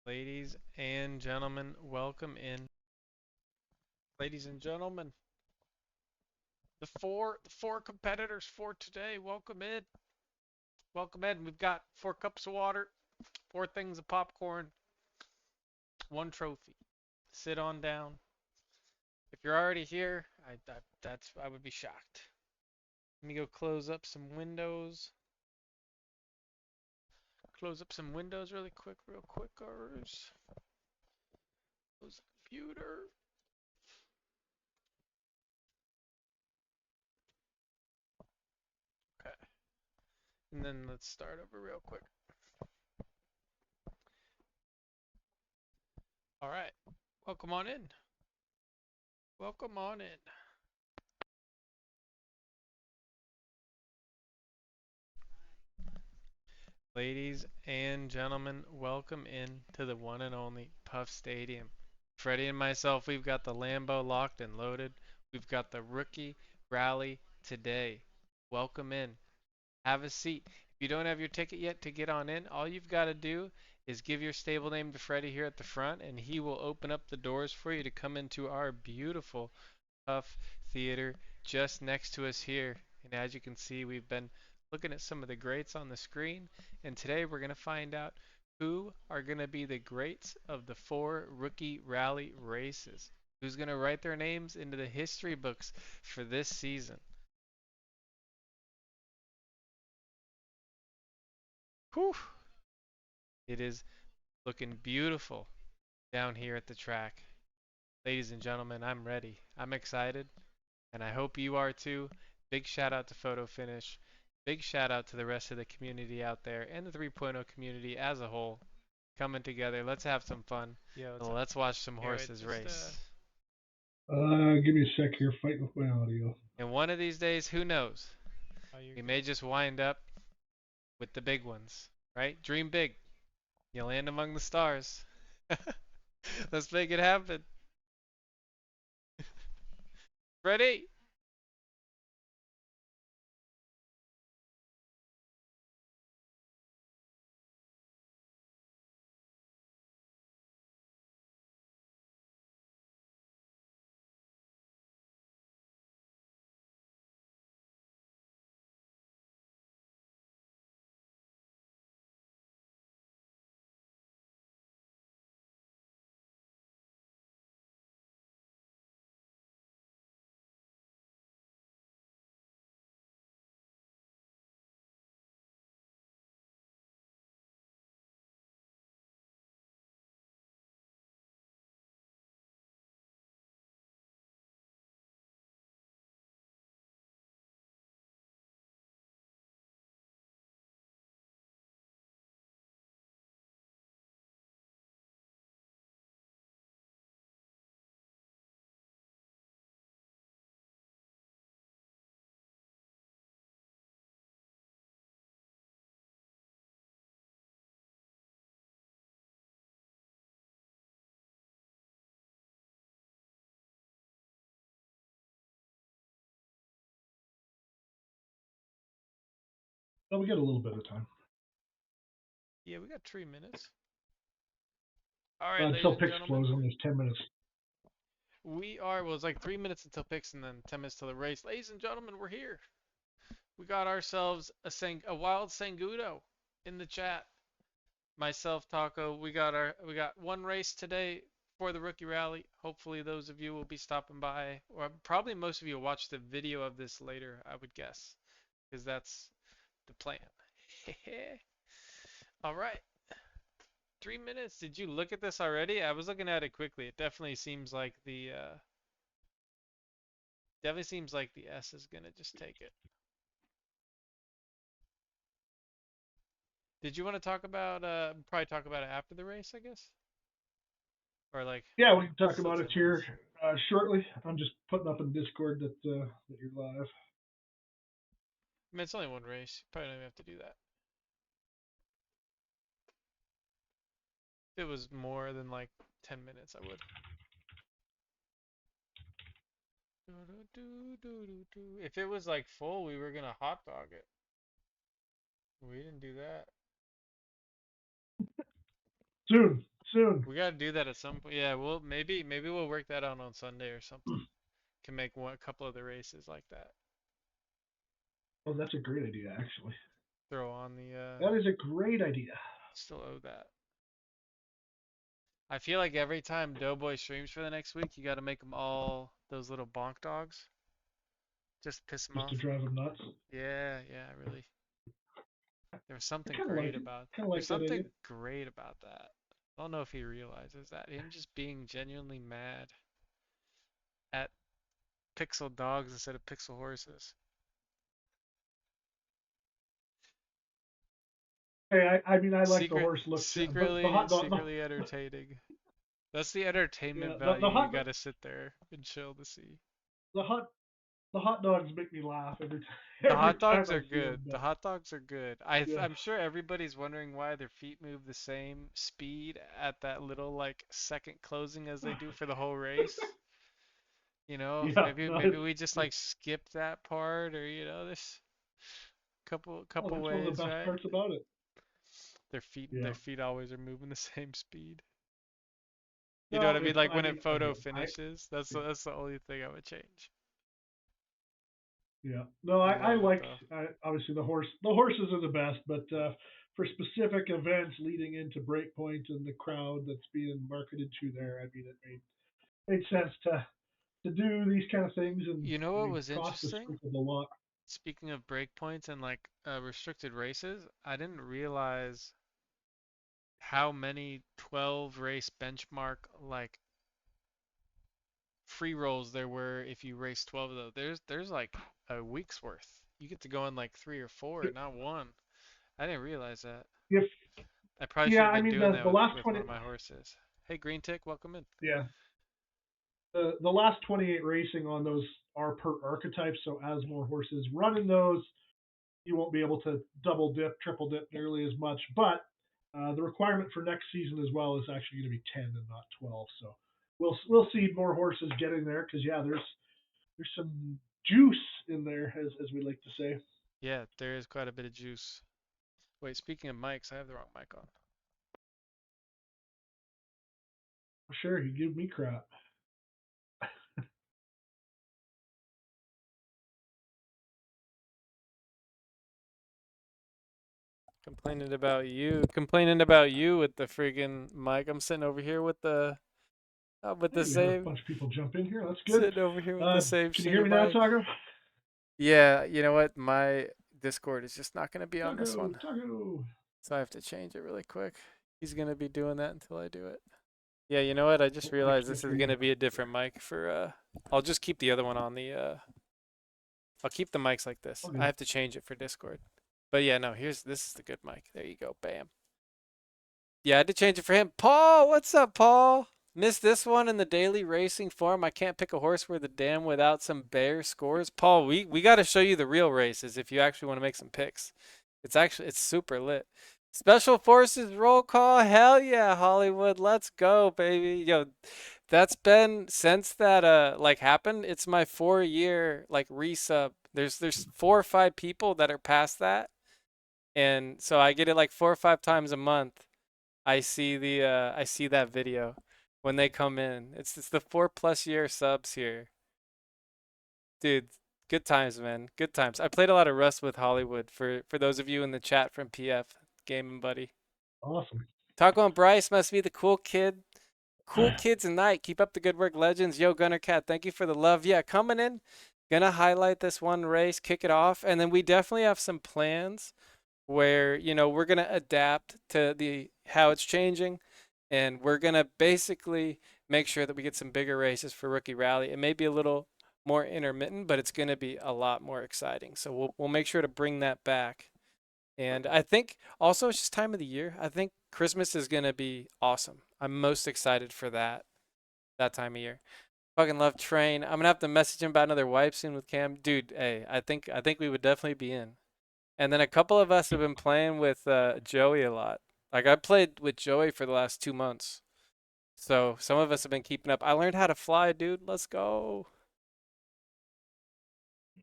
Ladies and gentlemen, welcome in. Ladies and gentlemen, the four competitors for today, welcome in. Welcome in. We've got 4 cups of water, 4 things of popcorn, 1 trophy. Sit on down. If you're already here, I would be shocked. Let me go close up some windows. Close up some windows real quick, Close the computer. Okay. And then let's start over real quick. All right. Welcome on in. Welcome on in. Ladies and gentlemen, welcome in to the one and only Puff Stadium. Freddie and myself, we've got the Lambo locked and loaded. We've got the rookie rally today. Welcome in. Have a seat. If you don't have your ticket yet to get on in, all you've got to do is give your stable name to Freddie here at the front, and he will open up the doors for you to come into our beautiful Puff Theater just next to us here. And as you can see, we've been looking at some of the greats on the screen, and today we're going to find out who are going to be the greats of the 4 rookie rally races. Who's going to write their names into the history books for this season. Whew! It is looking beautiful down here at the track. Ladies and gentlemen, I'm ready. I'm excited, and I hope you are too. Big shout out to Photo Finish. Big shout out to the rest of the community out there and the 3.0 community as a whole coming together. Let's have some fun. Yeah, Let's watch some horses race. Give me a sec here, fighting with my audio. And one of these days, who knows? We good. may just wind up with the big ones, right? Dream big. You land among the stars. Let's make it happen. Ready? Oh, we get a little bit of time. Yeah, we got 3 minutes. All right, ladies Until and picks gentlemen. close, and there's 10 minutes. Well, it's like 3 minutes until picks and then 10 minutes till the race. Ladies and gentlemen, we're here. We got ourselves a wild Sangudo in the chat. Myself, Taco, we got one race today for the rookie rally. Hopefully those of you will be stopping by, or probably most of you will watch the video of this later, I would guess, because that's the plan. All right. 3 minutes. Did you look at this already? I was looking at it quickly. It definitely seems like the S is gonna just take it. Did you want to talk about probably talk about it after the race, I guess? Or like Yeah, we can talk still about it 10 here minutes. shortly. I'm just putting up in Discord that you're live. I mean, it's only one race. You probably don't even have to do that. If it was more than like 10 minutes, I would. If it was like full, we were gonna hot dog it. We didn't do that. Soon, soon. We gotta do that at some point. Yeah, maybe we'll work that out on Sunday or something. Can make a couple of the races like that. Oh, that's a great idea, actually. Throw on the That is a great idea. still owe that. I feel like every time Doughboy streams for the next week, you gotta make them all those little bonk dogs. Just piss them Just to off. drive them nuts. Yeah, yeah, really. There was I something kind of like great it. about. Kind of There's like that idea. something great about that. I don't know if he realizes that. Him just being genuinely mad at pixel dogs instead of pixel horses. Hey, I mean, I like the Secret, horse look, but the secretly, hot dog, secretly entertaining. That's the yeah, entertainment the value you hot gotta sit there and chill to see. the hot the hot dogs make me laugh every time The every hot time dogs I are see them. good. The But hot dogs are good. yeah, I'm sure everybody's wondering why their feet move the same speed at that little like second closing as they do for the whole race. You know, if yeah, maybe no, maybe we just like skip that part, or there's oh, couple that's one of ways, the best right? parts about it. Their Yeah, feet always are moving the same speed. You know what no, I mean? it's Like I when it mean photo again, finishes, that's the only thing I would change. yeah, no, I I love it like though. obviously the horses are the best, but for specific events leading into Breakpoint and the crowd that's being marketed to there, I mean, it made sense to do these kind of things, and You know I what mean, was cost is interesting? sprinkled a lot. Speaking of breakpoints and like restricted races, I didn't realize how many 12 race benchmark like free rolls there were if you race 12 of those. There's like a week's worth. You get to go in like 3 or 4, not one. I didn't realize that. If I probably should yeah, have I been mean doing that the last with one 20, of my horses. Hey, Green Tick, welcome in. yeah, the last 28 racing on those are per archetype. So as more horses run in those, you won't be able to double dip, triple dip nearly as much. But the requirement for next season as well is actually going to be 10 and not 12. So we'll see more horses getting there because yeah, there's some juice in there as we like to say. Yeah, there is quite a bit of juice. Wait, speaking of mics, I have the wrong mic on. Sure, he give me crap. Complaining about you with the friggin' mic. I'm sitting over here with the Hey, we had a same, bunch of people jump in here. That's good. sitting over here with the same Can you hear shitty me now, mic. Taco? Yeah, you know what? My Discord is just not gonna be on this Taco, one, Taco. so I have to change it really quick. He's gonna be doing that until I do it. Yeah, you know what? I just Oh, I realized can't this is hear you. gonna be a different mic for I'll just keep the other one on the I'll keep the mics like this. I Okay. have to change it for Discord. But yeah, no, this is the good mic. There you go. Bam. Yeah, I had to change it for him. Paul, what's up, Paul? Missed this one in the daily racing form. I can't pick a horse worth a damn without some bear scores. Paul, we got to show you the real races if you actually want to make some picks. It's super lit. Special Forces roll call. Hell yeah, Hollywood. Let's go, baby. Yo, that's been since that like happened. It's my 4 year like resub. There's 4 or 5 people that are past that. And so I get it like 4 or 5 times a month. I see that video when they come in. It's the 4 plus year subs here. Dude, good times, man. Good times. I played a lot of Rust with Hollywood for those of you in the chat from PF Gaming Buddy. Awesome. Taco and Bryce must be the cool kid. Cool kids tonight. Keep up the good work, legends. Yo, Gunner Cat, thank you for the love. Yeah, coming in. Gonna highlight this one race, kick it off, and then we definitely have some plans where we're going to adapt to the how it's changing, and we're going to basically make sure that we get some bigger races for rookie rally. It may be a little more intermittent, but it's going to be a lot more exciting, so we'll make sure to bring that back. And I think also it's just time of the year. I think Christmas is going to be awesome. I'm most excited for that time of year. Fucking love Train. I'm gonna have to message him about another wipe soon with Cam. Dude, hey, I think we would definitely be in. And then a couple of us have been playing with Joey a lot. Like I played with Joey for the last 2 months. So some of us have been keeping up. I learned how to fly, dude. Let's go.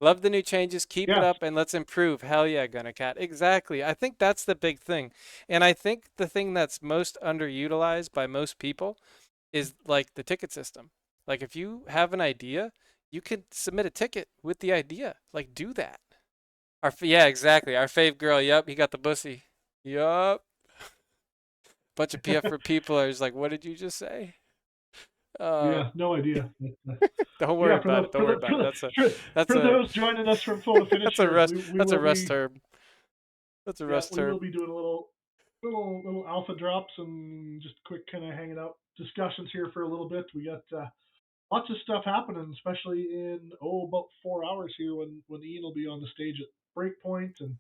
Love the new changes. Keep it Yes, up and let's improve. Hell yeah, Gunner Cat. Exactly. I think that's the big thing. And I think the thing that's most underutilized by most people is like the ticket system. Like if you have an idea, you can submit a ticket with the idea. Like do that. Yeah, exactly. Our fave girl. Yup, he got the bussy. Yup. Bunch of PF for people are just like, what did you just say? yeah, Um, no idea. don't worry Yeah, for about those it. Don't worry about it. That's for a those joining us from photo finish that's a here, rust we that's a will rust be term. That's a yeah rust we will term. be doing a little alpha drops and just quick kind of hanging out discussions here for a little bit. We got lots of stuff happening, especially in about 4 hours here when Ian will be on the stage at Breakpoint and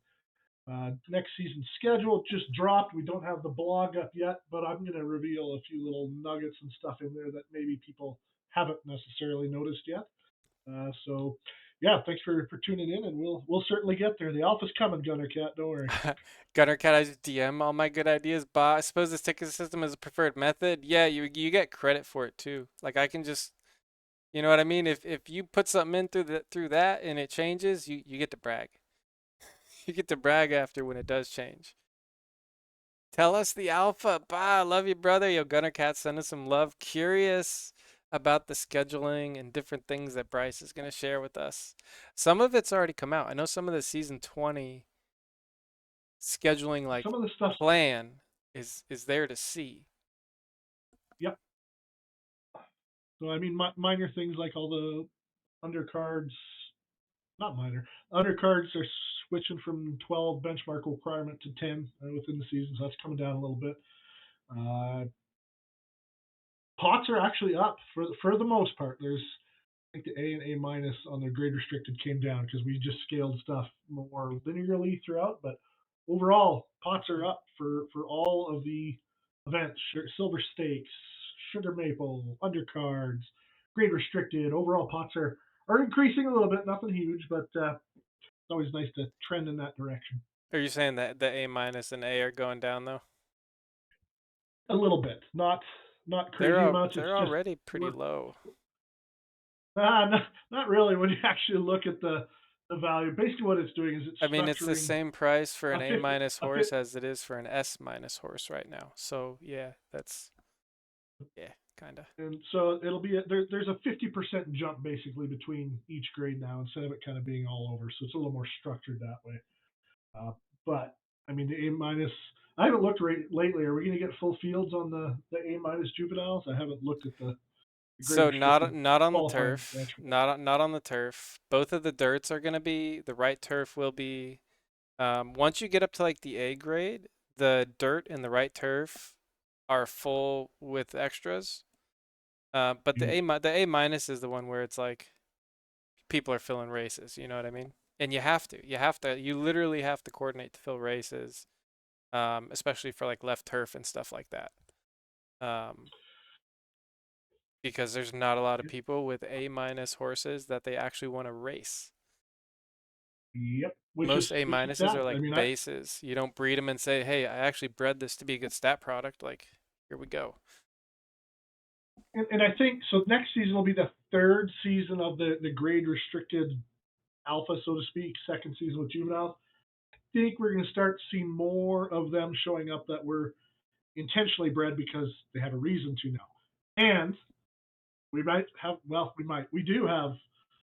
next season schedule just dropped. We don't have the blog up yet, but I'm going to reveal a few little nuggets and stuff in there that maybe people haven't necessarily noticed yet. So, yeah, thanks for tuning in, and we'll certainly get there. The alpha's coming, Gunner Cat. Don't worry. Gunner Cat, I just DM all my good ideas. But I suppose this ticket system is a preferred method. Yeah, you get credit for it too. Like I can just, you know what I mean? If you put something in through that and it changes, you get to brag. You get to brag after when it does change. Tell us the alpha. Bah, love you, brother. Yo, Gunner Cat, send us some love. Curious about the scheduling and different things that Bryce is gonna share with us. Some of it's already come out. I know some of the season 20 scheduling like Some of the stuff, plan is there to see. yep. So I mean, minor things like all the undercards, not minor undercards are switching from 12 benchmark requirement to 10 within the season, so that's coming down a little bit. Uh, Pots are actually up for the most part. There's I think the A and A minus on the grade restricted came down because we just scaled stuff more linearly throughout. But overall, pots are up for all of the events: silver stakes, sugar maple, undercards, grade restricted. Overall, pots are increasing a little bit. Nothing huge, but it's always nice to trend in that direction. Are you saying that the A minus and A are going down though? A little bit, not crazy amounts. It's They're just already pretty we're low. not really when you actually look at the value. Basically, what it's doing is it's I mean, it's the structuring same price for an a A 50, minus a horse 50, as it is for an S minus horse right now. So yeah, that's yeah, kinda. and so it'll be there's a 50% jump basically between each grade now instead of it kind of being all over. So it's a little more structured that way. Uh, but I mean the A minus. I haven't looked lately. Are we going to get full fields on the A minus juveniles? I haven't looked at the grade So restricted not on the qualifying turf, branch for that. not on the turf. Both of the dirts are gonna be the right turf will be once you get up to like the A grade, the dirt and the right turf are full with extras. But Yeah. the A minus is the one where it's like people are filling races. You know what I mean? And you literally have to coordinate to fill races, especially for like left turf and stuff like that. Um, because there's not a lot of people with A minus horses that they actually want to race. Yep. Most A Which is minuses are sad. I like mean, bases. You don't breed them and say, "Hey, I actually bred this to be a good stat product." Like, here we go. and I think so. Next season will be the third season of the grade restricted alpha, so to speak. Second season with juveniles. I think we're going to start seeing more of them showing up that were intentionally bred because they have a reason to now. And we might have, well, we do have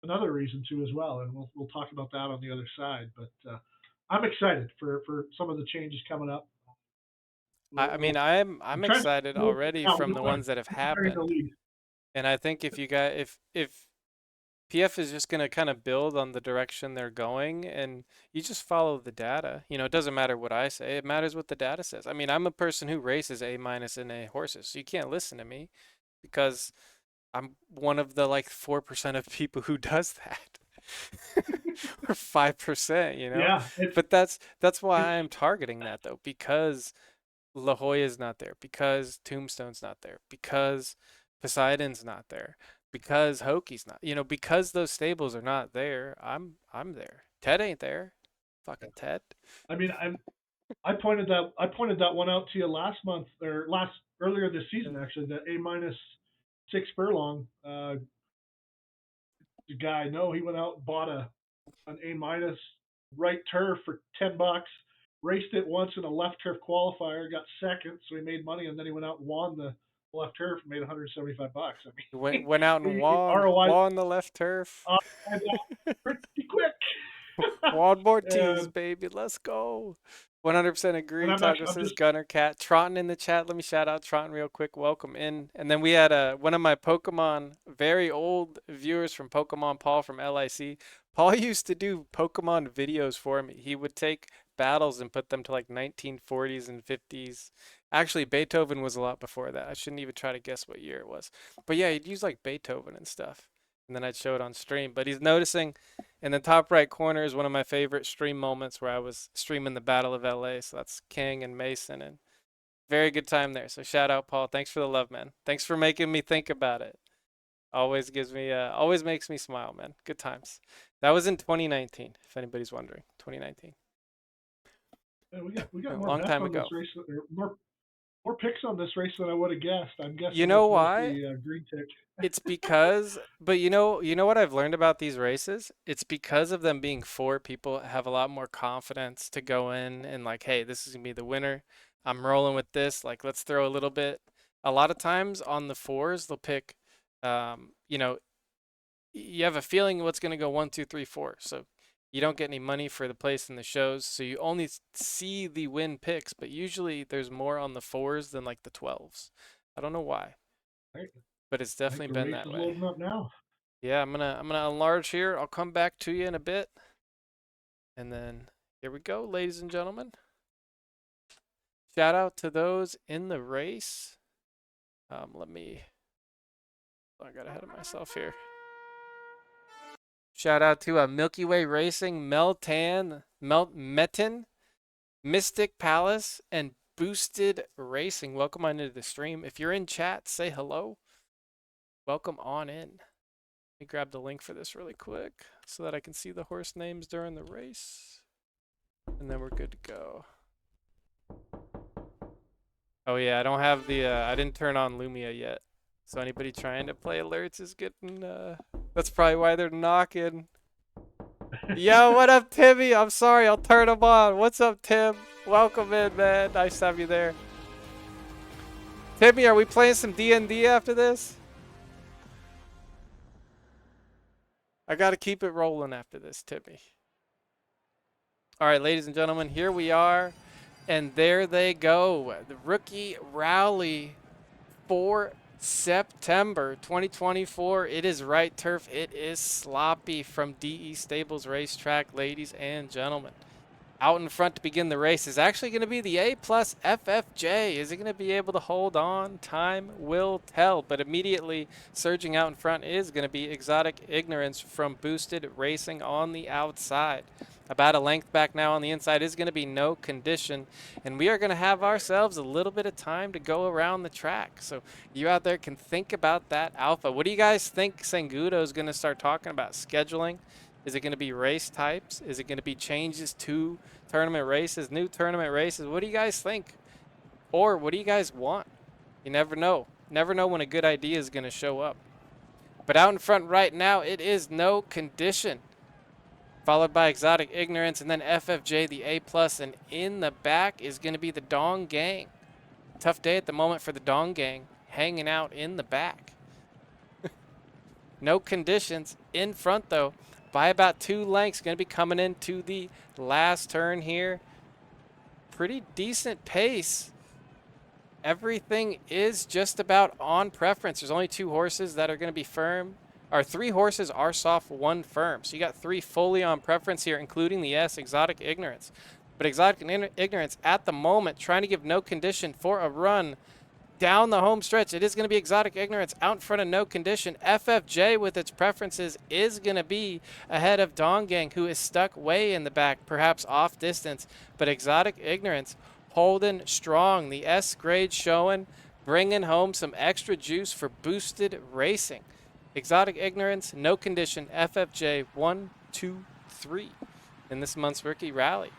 another reason to as well, and we'll talk about that on the other side. But I'm excited for some of the changes coming up. I mean, We'll I'm I'm trying to excited move already now. from the ones that have We're in the happened. lead. And I think if PF is just going to kind of build on the direction they're going and you just follow the data. You know, it doesn't matter what I say. It matters what the data says. I mean, I'm a person who races A minus and A horses. So you can't listen to me because I'm one of the like 4% of people who does that. Or 5%, you know? Yeah, But that's why it's I'm targeting that though, because La Jolla's not there, because Tombstone's not there, because Poseidon's not there, because Hoki's not, because those stables are not there, I'm there. Ted ain't there. Fucking Ted. I mean I pointed that one out to you last month or last earlier this season actually. The A minus six furlong. The guy, no, he went out and bought an A minus right turf for $10. Raced it once in a left turf qualifier, got second, so he made money, and then he went out and won the left turf and made $175. I mean, Went out and ROI won the left turf. pretty quick. Won more tees, and baby. Let's go. 100% agree. Tuggle I'm says just Gunner Cat. Trotton in the chat. Let me shout out Trotton real quick. Welcome in. And then we had one of my Pokemon, very old viewers from Pokemon Paul from LIC. Paul used to do Pokemon videos for me. He would take battles and put them to like 1940s and 50s. Actually, Beethoven was a lot before that. I shouldn't even try to guess what year it was. But yeah, he'd use like Beethoven and stuff. And then I'd show it on stream. But he's noticing in the top right corner is one of my favorite stream moments where I was streaming the Battle of LA. So that's King and Mason, and very good time there. So shout out Paul. Thanks for the love, man. Thanks for making me think about it. Always gives me always makes me smile, man. Good times. That was in 2019, if anybody's wondering. 2019. we got A more long bets time on this ago. race, or more picks on this race than I would have guessed. I'm You guessing know it's why? mostly green tick. It's because, but you know what I've learned about these races? It's because of them being four, people have a lot more confidence to go in and like, hey, this is gonna be the winner. I'm rolling with this. Like, let's throw a little bit. A lot of times on the fours, they'll pick, you know, you have a feeling what's gonna go one, two, three, four. So you don't get any money for the place in the shows. So you only see the win picks, but usually there's more on the fours than like the 12s. I don't know why, Right. but it's I think definitely the been race that is way. loading up now. Yeah, I'm gonna enlarge here. I'll come back to you in a bit. And then here we go, ladies and gentlemen. Shout out to those in the race. I got ahead of myself here. Shout out to Milky Way Racing, Metin, Mystic Palace, and Boosted Racing. Welcome on into the stream. If you're in chat, say hello. Welcome on in. Let me grab the link for this really quick so that I can see the horse names during the race. And then we're good to go. Oh yeah, I don't have the I didn't turn on Lumia yet. So anybody trying to play alerts is getting that's probably why they're knocking. Yo, what up, Timmy? I'm sorry, I'll turn them on. What's up, Tim? Welcome in, man. Nice to have you there. Timmy, are we playing some D&D after this? I gotta keep it rolling after this, Timmy. Alright, ladies and gentlemen, here we are. And there they go. The rookie rally for September 2024. It is right turf. It is sloppy from DE Stables Racetrack, ladies and gentlemen. Out in front to begin the race is actually going to be the A plus FFJ. Is it going to be able to hold on? Time will tell. But immediately surging out in front is going to be Exotic Ignorance from Boosted Racing on the outside. About a length back now on the inside is going to be No Condition. And we are going to have ourselves a little bit of time to go around the track. So you out there can think about that alpha. What do you guys think Sengudo is going to start talking about? Scheduling? Is it going to be race types? Is it going to be changes to tournament races, new tournament races? What do you guys think? Or what do you guys want? You never know. Never know when a good idea is going to show up. But out in front right now, it is No Condition, followed by Exotic Ignorance, and then FFJ, the A+, and in the back is going to be the Dong Gang. Tough day at the moment for the Dong Gang, hanging out in the back. No Conditions in front, though, by about 2 lengths. Going to be coming into the last turn here. Pretty decent pace. Everything is just about on preference. There's only 2 horses that are going to be firm. Or 3 horses are soft, 1 firm. So you got 3 fully on preference here, including the S, Exotic Ignorance. But Exotic Ignorance at the moment trying to give No Condition for a run down the home stretch. It is going to be Exotic Ignorance out in front of No Condition. FFJ with its preferences is going to be ahead of Dong Gang, who is stuck way in the back, perhaps off distance. But Exotic Ignorance holding strong. The S grade showing, bringing home some extra juice for Boosted Racing. Exotic Ignorance, No Condition, FFJ 1, 2, 3 in this month's Rookie Rally.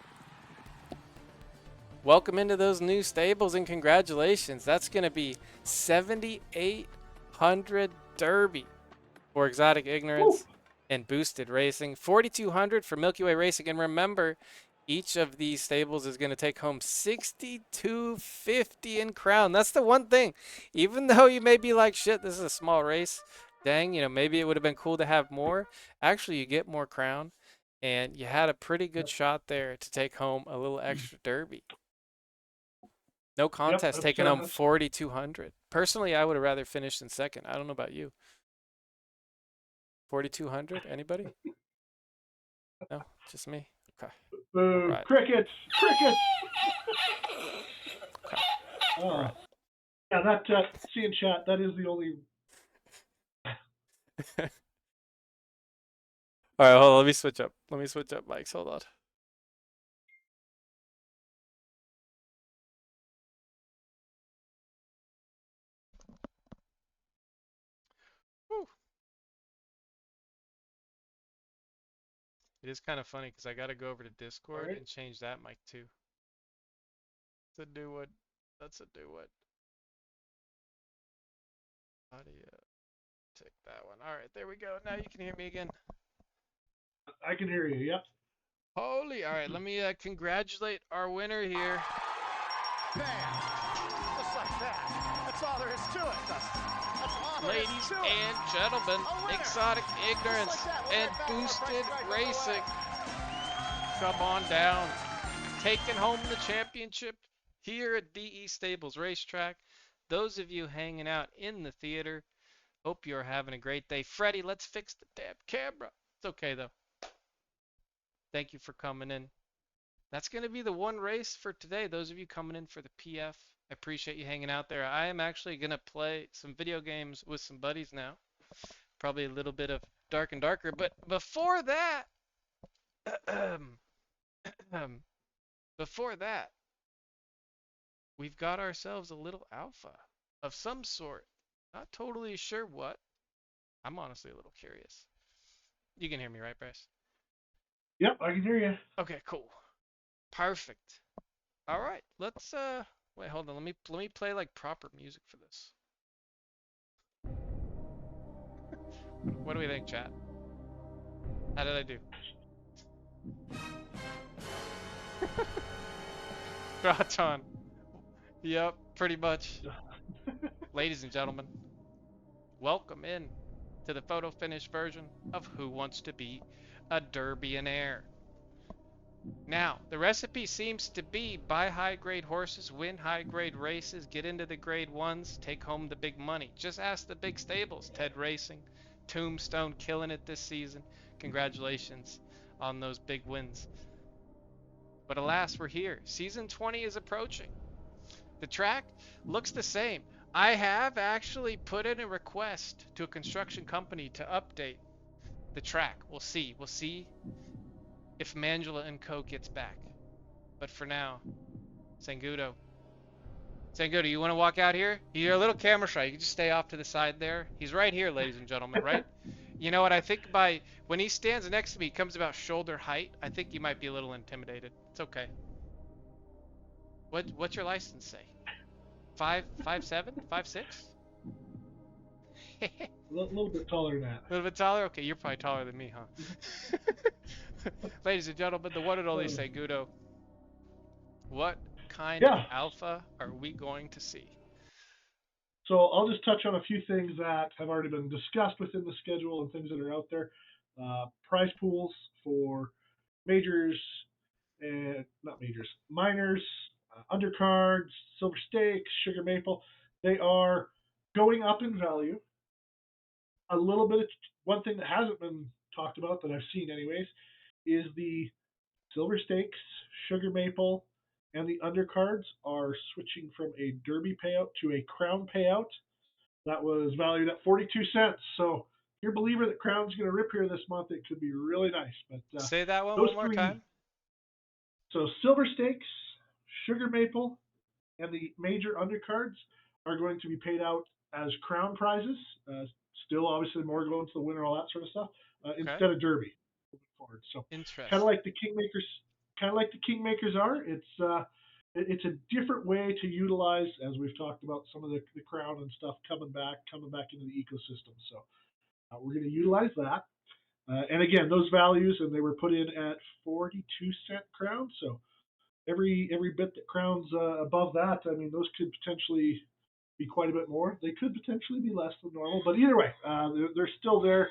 Welcome into those new stables and congratulations. That's going to be 7,800 Derby for Exotic Ignorance. Woo. and Boosted Racing. 4,200 for Milky Way Racing. And remember, each of these stables is going to take home 6,250 in crown. That's the one thing. Even though you may be like, shit, this is a small race. Dang, maybe it would have been cool to have more. Actually, you get more crown. And you had a pretty good Yep. shot there to take home a little extra derby. No Yep, contest taking home that's 4,200. Personally, I would have rather finished in second. I don't know about you. 4,200? Anybody? No, just me. Okay. All right. crickets, crickets. Okay. All Oh, right. yeah, that see in chat. That is the only. All right. Hold on. Let me switch up. Let me switch up mics. Hold on. Whew. It is kind of funny because I got to go over to All Discord right. and change that mic too. That's a do what? That's a do what? Audio. Take that one. All right. There we go. Now you can hear me again. I can hear you. Yep. Holy. All right. Let me congratulate our winner here. Bam! Just like that. That's all there is to it, Dustin. That's all there is Ladies to it. and gentlemen, Exotic Ignorance Just like that. and Right back on Boosted Price is Right, Racing. Come on down. Taking home the championship here at DE Stables Racetrack. Those of you hanging out in the theater, hope you're having a great day. Freddie, let's fix the damn camera. It's okay though. Thank you for coming in. That's going to be the one race for today. Those of you coming in for the PF, I appreciate you hanging out there. I am actually going to play some video games with some buddies now. Probably a little bit of Dark and Darker. But before that, before that, we've got ourselves a little alpha of some sort. Not totally sure what. I'm honestly a little curious. You can hear me, right, Bryce? Yep, I can hear you. Okay, cool. Perfect. All right, let's wait, hold on. Let me play like proper music for this. What do we think, chat? How did I do? Graton. Yep, pretty much. Ladies and gentlemen, welcome in to the photo finish version of Who Wants to Be a Derbyonaire. Now, the recipe seems to be buy high grade horses, win high grade races, get into the grade ones, take home the big money. Just ask the big stables. Ted Racing, Tombstone killing it this season. Congratulations on those big wins. But alas, we're here. Season 20 is approaching. The track looks the same. I have actually put in a request to a construction company to update the track. We'll see. We'll see if Mangela and Co. gets back. But for now, Sangudo. Sangudo, you want to walk out here? You're a little camera shy. You can just stay off to the side there. He's right here, ladies and gentlemen, right? You know what? I think when he stands next to me, he comes about shoulder height. I think you might be a little intimidated. It's okay. What's your license say? 5'7", 5'6"? A little bit taller than that. little bit taller? Okay, you're probably taller than me, huh? Ladies and gentlemen, the one and only Sangudo. What kind of Yeah. alpha are we going to see? So I'll just touch on a few things that have already been discussed within the schedule and things that are out there. Prize pools for majors and not majors, minors, undercards, silver stakes, sugar maple. They are going up in value. A little bit of one thing that hasn't been talked about that I've seen anyways is the silver stakes, sugar maple, and the undercards are switching from a derby payout to a crown payout. That was valued at 42 cents. So if you're a believer that Crown's going to rip here this month, it could be really nice. But Say that those one more three, time. so silver stakes, sugar maple, and the major undercards are going to be paid out as crown prizes. Still, obviously, more going to the winner, all that sort of stuff, Okay. instead of derby moving forward. So kind of Interesting. like the Kingmakers, are. It's a different way to utilize, as we've talked about, some of the crown and stuff coming back into the ecosystem. So we're going to utilize that. And again, those values, and they were put in at 42-cent crowns. So every bit that crowns above that, I mean, those could potentially be quite a bit more. They could potentially be less than normal, but either way, they're still there.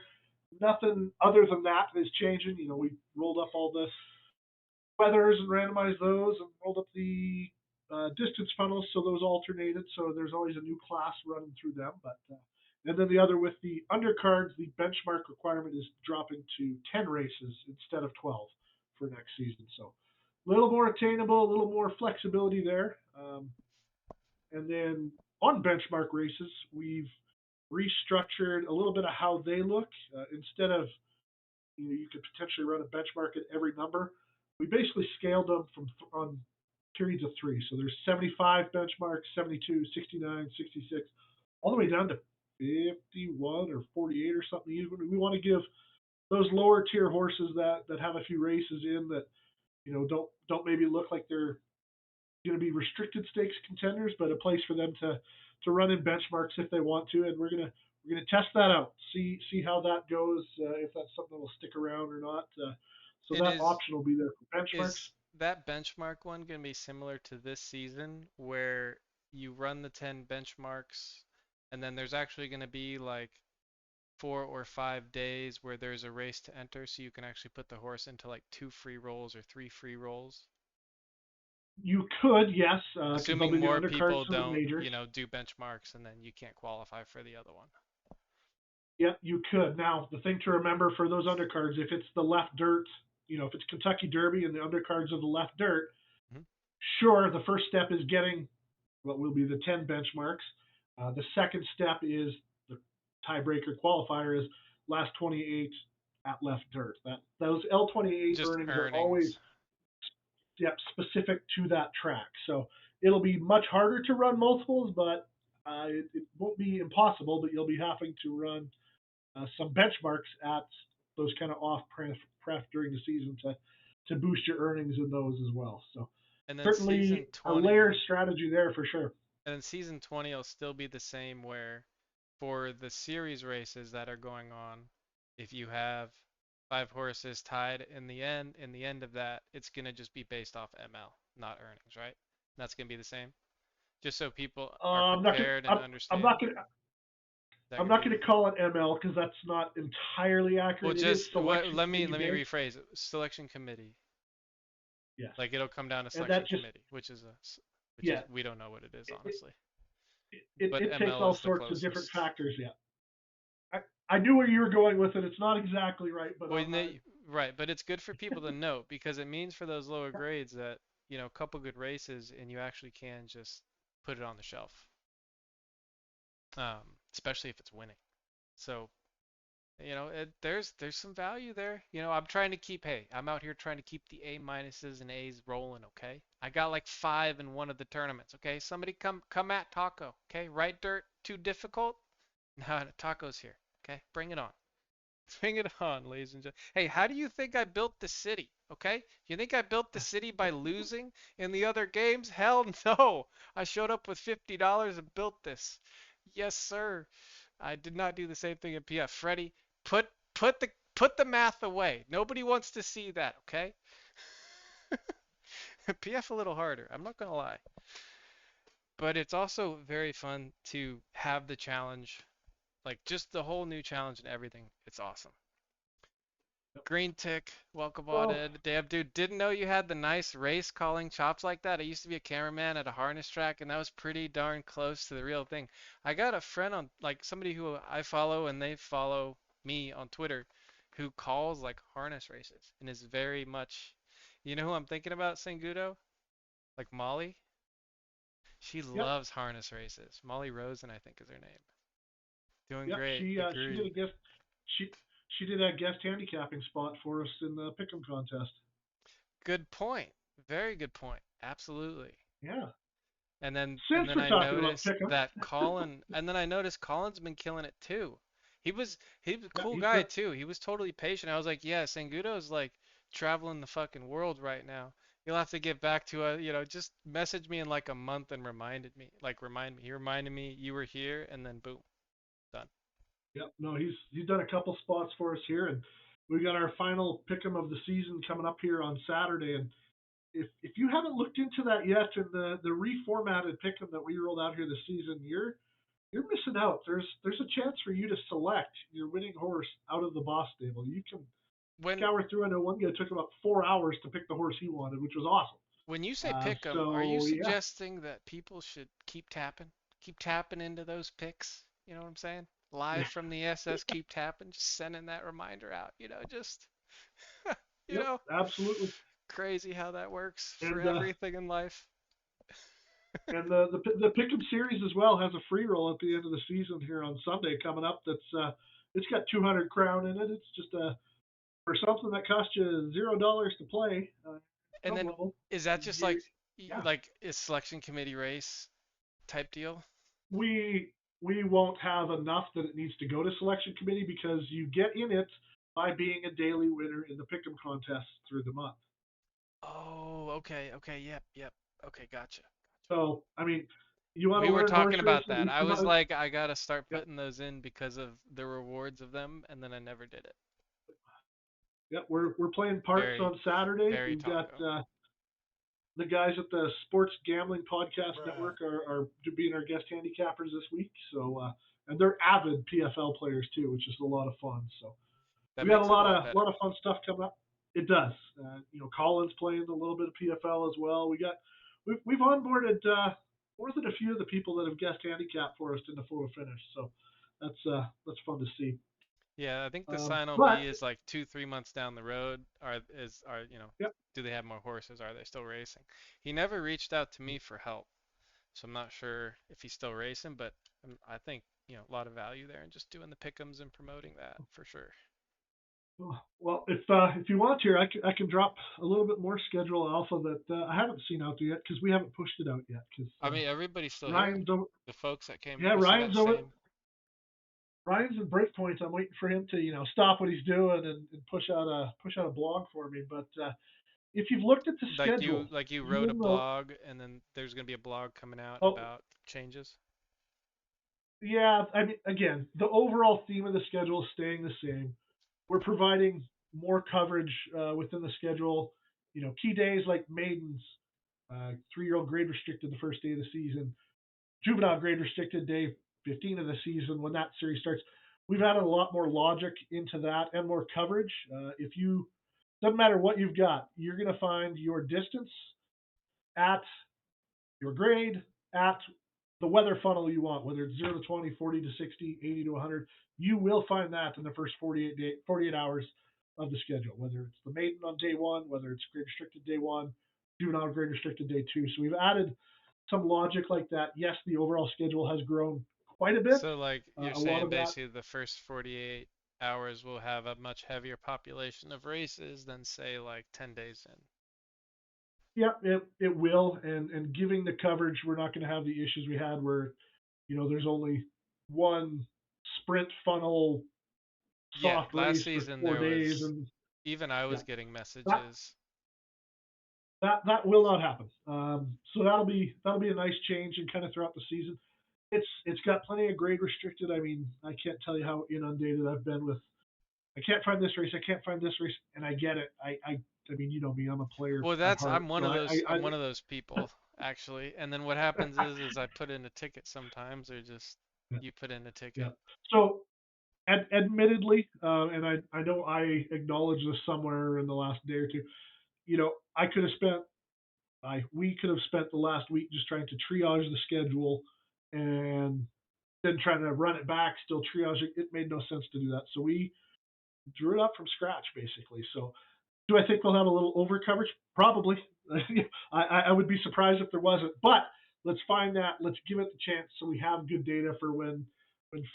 Nothing other than that is changing. You know, we rolled up all the weathers and randomized those, and rolled up the distance funnels, so those alternated. So there's always a new class running through them. But and then the other with the undercards, the benchmark requirement is dropping to 10 races instead of 12 for next season. So a little more attainable, a little more flexibility there. And then on benchmark races, we've restructured a little bit of how they look. Instead of, you know, you could potentially run a benchmark at every number. We basically scaled them from on periods of three. So there's 75 benchmarks, 72, 69, 66, all the way down to 51 or 48 or something. We want to give those lower tier horses that have a few races in that, you know, don't maybe look like they're going to be restricted stakes contenders, but a place for them to run in benchmarks if they want to. And we're gonna test that out, see how that goes, if that's something that will stick around or not. So And that option will be there for benchmarks. is that benchmark one going to be similar to this season where you run the 10 benchmarks and then there's actually going to be like 4 or 5 days where there's a race to enter so you can actually put the horse into like 2 free rolls or 3 free rolls? You could, yes, because there'll Assuming be the more undercards people for the don't, majors. do benchmarks and then you can't qualify for the other one. Yeah, you could. Now, the thing to remember for those undercards, if it's the left dirt, you know, if it's Kentucky Derby and the undercards of the left dirt, Mhm. sure, the first step is getting what will be the 10 benchmarks. The second step is the tiebreaker qualifier is last 28 at left dirt. Those L28 Just earnings are always, earnings. yeah, specific to that track. So it'll be much harder to run multiples, but it won't be impossible. But you'll be having to run some benchmarks at those kind of off pref during the season to boost your earnings in those as well. So And then season certainly a 20 layer strategy there for sure. And then season 20 will still be the same where for the series races that are going on, if you have 5 horses tied in the end of that, it's gonna just be based off ML, not earnings, right? That's gonna be the same. Just so people are I'm not gonna prepared and I'm understand. not gonna That I'm gonna not be gonna call it ML because that's not entirely well. accurate. It is Just what? selection Let me committee let me based. rephrase it. Selection committee. Yes, Like it'll come down to and selection that just committee, which yeah is we don't know what it is it, honestly. it, But it takes ML all is the sorts of different closest. factors. Yeah, I knew where you were going with it. It's not exactly right, but Well, right, but it's good for people to note because it means for those lower grades that, a couple good races and you actually can just put it on the shelf, especially if it's winning. So, there's some value there. I'm trying to keep, hey, I'm out here trying to keep the A minuses and A's rolling, okay? I got like 5 in one of the tournaments, okay? Somebody come at Taco, okay? Right dirt, too difficult? No, Taco's here, okay? Bring it on. Bring it on, ladies and gentlemen. Hey, how do you think I built the city? Okay? You think I built the city by losing in the other games? Hell no. I showed up with $50 and built this. Yes, sir. I did not do the same thing in PF. Freddie, put put the math away. Nobody wants to see that, okay? PF a little harder. I'm not gonna lie. But it's also very fun to have the challenge, like just the whole new challenge and everything. It's awesome. Green tick, welcome on well, in. Damn, dude, didn't know you had the nice race calling chops like that. I used to be a cameraman at a harness track, and that was pretty darn close to the real thing. I got a friend on, like, somebody who I follow, and they follow me on Twitter, who calls, like, harness races, and is very much, you know who I'm thinking about, Sangudo? Like Molly? She yep, loves harness races. Molly Rosen, I think is her name. Doing yep. great. She did a Agreed. guest she she did a guest handicapping spot for us in the pick'em contest. Good point. Very good point. Absolutely. Yeah. And then and Since then we're I talking about noticed pick'em, that Colin and then I noticed Colin's been killing it too. He was a yeah, cool he's guy got too. He was totally patient. I was like, yeah, Sangudo's like traveling the fucking world right now. You'll have to get back to just message me in like a month and remind me. He reminded me you were here and then boom, done. yep. No, he's done a couple spots for us here, and We got our final pick'em of the season coming up here on Saturday, and if you haven't looked into that yet, and the reformatted pick'em that we rolled out here this season, you're missing out. There's a chance for you to select your winning horse out of the boss stable. You can When scour through. I know one guy took about 4 hours to pick the horse he wanted, which was awesome. when you say pick 'em, are you So yeah, suggesting that people should keep tapping into those picks? You know what I'm saying? Live from the SS, keep tapping, just sending that reminder out. Just you yep, know, absolutely. crazy how that works for And everything in life. the Pick'em series as well has a free roll at the end of the season here on Sunday coming up. It's got 200 crown in it. It's just for something that costs you $0 to play. And Some then level, is that just you yeah. like a selection committee race type deal? We won't have enough that it needs to go to selection committee because you get in it by being a daily winner in the Pick'em contest through the month. Oh, okay, yep. Okay, gotcha. So I mean, you want We to were learn horse talking about racing? that. I was Month. like, I gotta start Yep, putting those in because of the rewards of them, and then I never did it. yep. We're playing parks Very, on Saturday. very We've got taco. the guys at the Sports Gambling Podcast Bruh. Network are being our guest handicappers this week. So and they're avid PFL players too, which is a lot of fun. So That we got a makes it a lot lot of better. fun stuff coming up. It does. Colin's playing a little bit of PFL as well. We've onboarded more than a few of the people that have guest handicap for us in the photo finish. So that's fun to see. Yeah, I think the sign will But be is like 2, 3 months down the road. Are yep. do they have more horses? Are they still racing? He never reached out to me for help, so I'm not sure if he's still racing, but I think, a lot of value there in just doing the pick'ems and promoting that for sure. Well, if you want to, I can drop a little bit more schedule alpha that I haven't seen out there yet because we haven't pushed it out yet. Because I mean, everybody's still here. Ryan's over, The folks that came yeah, yesterday, same. Ryan's in breakpoint. I'm waiting for him to stop what he's doing and push out a blog for me. But if you've looked at the schedule, Like you wrote a even though blog, and then there's gonna be a blog coming out oh about changes. yeah, I mean again, the overall theme of the schedule is staying the same. We're providing more coverage within the schedule. Key days like maidens, 3-year-old grade restricted the first day of the season, juvenile grade restricted day 15 of the season when that series starts. We've added a lot more logic into that and more coverage. If you doesn't matter what you've got, you're going to find your distance at your grade at the weather funnel you want, whether it's 0 to 20, 40 to 60, 80 to 100. You will find that in the first 48 hours of the schedule, whether it's the maiden on day one, whether it's grade restricted day one, juvenile grade restricted day two. So we've added some logic like that. Yes, the overall schedule has grown quite a bit. So like you're A lot saying of that, basically the first 48 hours will have a much heavier population of races than say like 10 days in. yeah, it will. And giving the coverage, we're not going to have the issues we had where, there's only one sprint funnel Yeah, soft last race for season 4 days. And even I yeah, was getting that messages. that will not happen. So that'll be a nice change and kind of throughout the season. It's got plenty of grade restricted. I mean, I can't tell you how inundated I've been with. I can't find this race. I can't find this race, and I get it. I mean, you know me. I'm a player Well, at that's heart, so I'm one of those people actually. And then what happens is I put in a ticket sometimes or just yeah, you put in a yeah. ticket. So admittedly, and I know I acknowledged this somewhere in the last day or two. I could have spent we could have spent the last week just trying to triage the schedule and then trying to run it back, still triage it. It made no sense to do that. So we drew it up from scratch, basically. So do I think we'll have a little over coverage? Probably. I would be surprised if there wasn't. But let's find that. Let's give it the chance so we have good data for when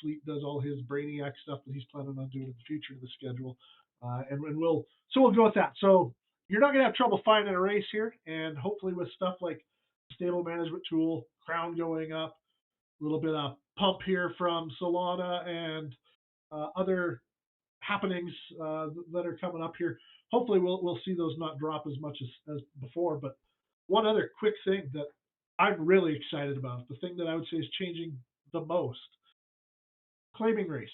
Fleet does all his Brainiac stuff that he's planning on doing in the future to the schedule. And we'll go with that. So you're not going to have trouble finding a race here. And hopefully with stuff like stable management tool, crown going up, a little bit of pump here from Solana and other happenings that are coming up here. Hopefully, we'll see those not drop as much as before. But one other quick thing that I'm really excited about, the thing that I would say is changing the most, claiming races.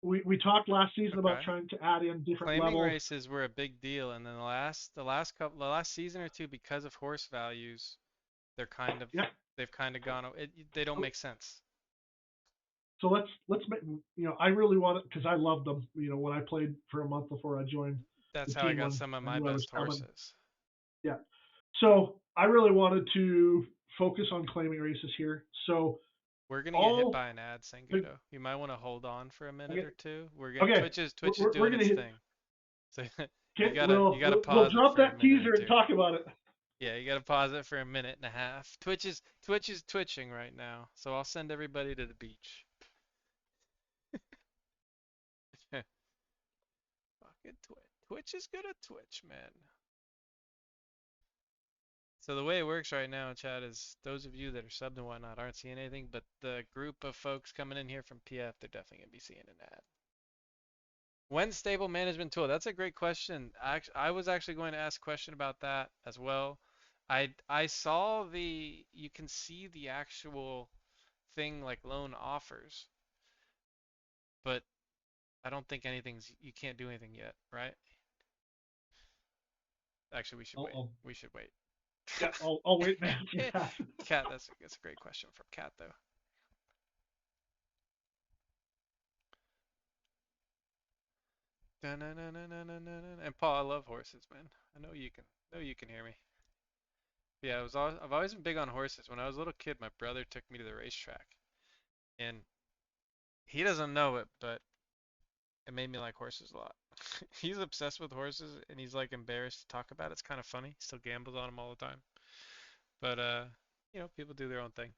we talked last season about Okay. trying to add in different Claiming levels. races were a big deal, and then the last season or two, because of horse values, they're kind of Yeah. they've kind of gone. They don't make sense. So let's make, I really want it because I loved them. When I played for a month before I joined the That's how I team, got when some of I my knew I was best coming. horses. Yeah. So I really wanted to focus on claiming races here. So We're gonna get hit all by an ad, the Sangudo. You might want to hold on for a minute okay, or two. okay, Twitch is we're doing gonna its hit. thing. So Okay, you gotta we'll pause it drop for a that minute or teaser and two. talk about it. Yeah, you gotta pause it for a minute and a half. Twitch is twitching right now, so I'll send everybody to the beach. Fucking Twitch. Twitch is good at Twitch, man. So the way it works right now, chat, is those of you that are subbed and whatnot aren't seeing anything, but the group of folks coming in here from PF, they're definitely gonna be seeing an ad. When stable management tool? That's a great question. I was actually going to ask a question about that as well. I saw you can see the actual thing like loan offers, but I don't think you can't do anything yet, right? Actually, we should wait. I'll We should wait. yeah, I'll wait and answer that. Cat, that's a great question from Cat though. And Paul, I love horses, man. Know you can hear me. Yeah, I've always been big on horses. When I was a little kid, my brother took me to the racetrack, and he doesn't know it, but it made me like horses a lot. He's obsessed with horses, and he's like embarrassed to talk about it. It's kind of funny. He still gambles on them all the time. But people do their own thing.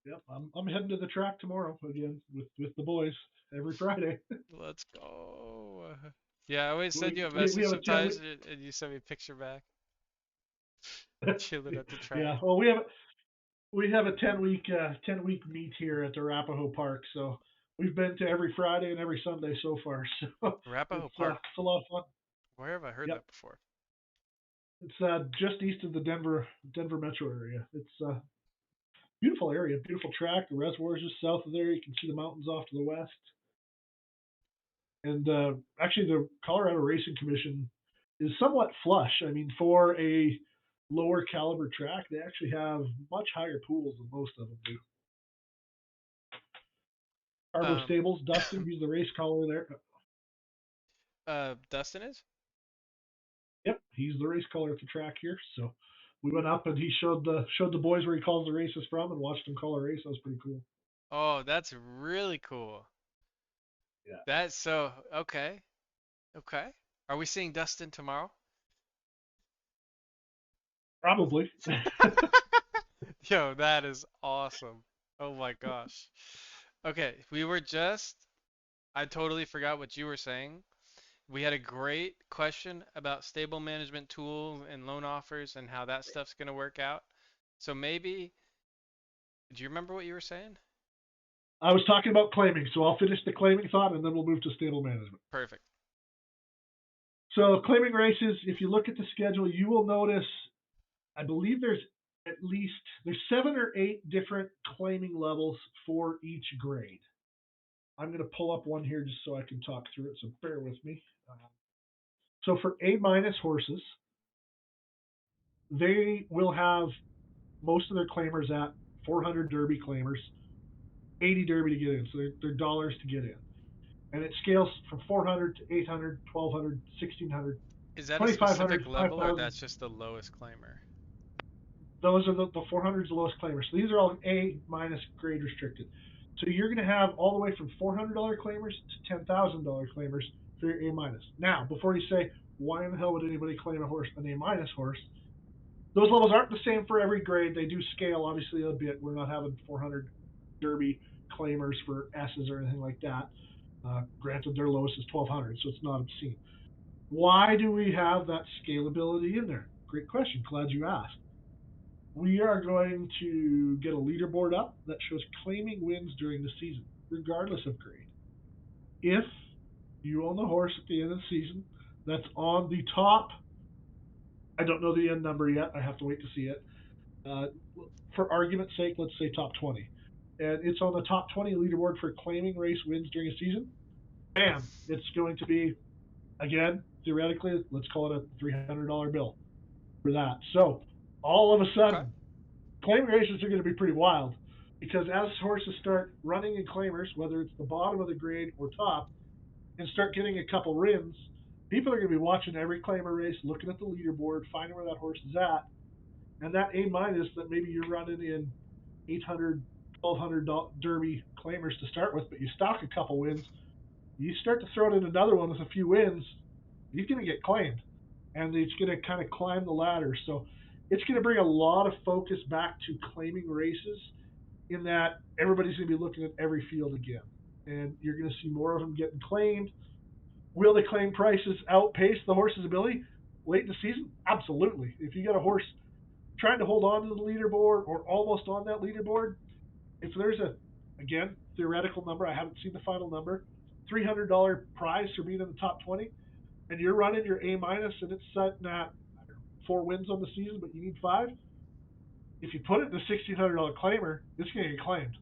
Yep, I'm heading to the track tomorrow again with the boys every Friday. Let's go. Yeah, I always send we, you a we message have a 10 sometimes, week. and you send me a picture back, chilling at the track. Yeah, well we have a 10 week meet here at the Arapahoe Park, so we've been to every Friday and every Sunday so far. So Arapahoe it's Park. a lot of fun. Where have I heard Yep, that before? it's just east of the Denver metro area. It's a beautiful area, beautiful track. The reservoir is just south of there. You can see the mountains off to the west. And actually, the Colorado Racing Commission is somewhat flush. I mean, for a lower caliber track, they actually have much higher pools than most of them do. Harbor Um, Stables, Dustin, he's the race caller there. Dustin is? Yep, he's the race caller at the track here. So we went up and he showed the boys where he calls the races from and watched them call a race. That was pretty cool. Oh, that's really cool. Yeah, That's so okay. Okay. Are we seeing Dustin tomorrow? probably. Yo, that is awesome. Oh my gosh. Okay, I totally forgot what you were saying. We had a great question about stable management tools and loan offers and how that stuff's going to work out. So maybe, do you remember what you were saying? I was talking about claiming, so I'll finish the claiming thought and then we'll move to stable management. Perfect. So claiming races, if you look at the schedule, you will notice, I believe there's 7 or 8 different claiming levels for each grade. I'm going to pull up one here just so I can talk through it. So bear with me. So for A minus horses, they will have most of their claimers at 400 Derby claimers, 80 Derby to get in. So they're dollars to get in. And it scales from 400 to 800, 1200, 1600, Is that a 2500, specific level or 5000. that's just the lowest claimer? Those are the 400 is the lowest claimers. So these are all A minus grade restricted. So you're going to have all the way from $400 claimers to $10,000 claimers for your A minus. Now, before you say, why in the hell would anybody claim a horse, an A minus horse? Those levels aren't the same for every grade. They do scale obviously a bit. We're not having 400 Derby claimers for S's or anything like that. Granted, their lowest is 1200, so it's not obscene. Why do we have that scalability in there? Great question. Glad you asked. We are going to get a leaderboard up that shows claiming wins during the season, regardless of grade. If you own the horse at the end of the season, that's on the top. I don't know the end number yet. I have to wait to see it. For argument's sake, let's say top 20. and it's on the top 20 leaderboard for claiming race wins during a season, bam, it's going to be, again, theoretically, let's call it a $300 bill for that. So all of a Okay. sudden, claiming races are going to be pretty wild because as horses start running in claimers, whether it's the bottom of the grade or top, and start getting a couple wins, people are going to be watching every claimer race, looking at the leaderboard, finding where that horse is at, and that A minus that maybe you're running in 800, 1200 Derby claimers to start with, but you stock a couple wins, you start to throw in another one with a few wins, he's going to get claimed, and it's going to kind of climb the ladder. So it's going to bring a lot of focus back to claiming races in that everybody's going to be looking at every field again, and you're going to see more of them getting claimed. Will the claim prices outpace the horse's ability late in the season? Absolutely. If you got a horse trying to hold on to the leaderboard or almost on that leaderboard, if there's a, again, theoretical number, I haven't seen the final number, $300 prize for being in the top 20, and you're running your A minus and it's setting at 4 wins on the season, but you need 5, if you put it in a $1,600 claimer, it's going to get claimed.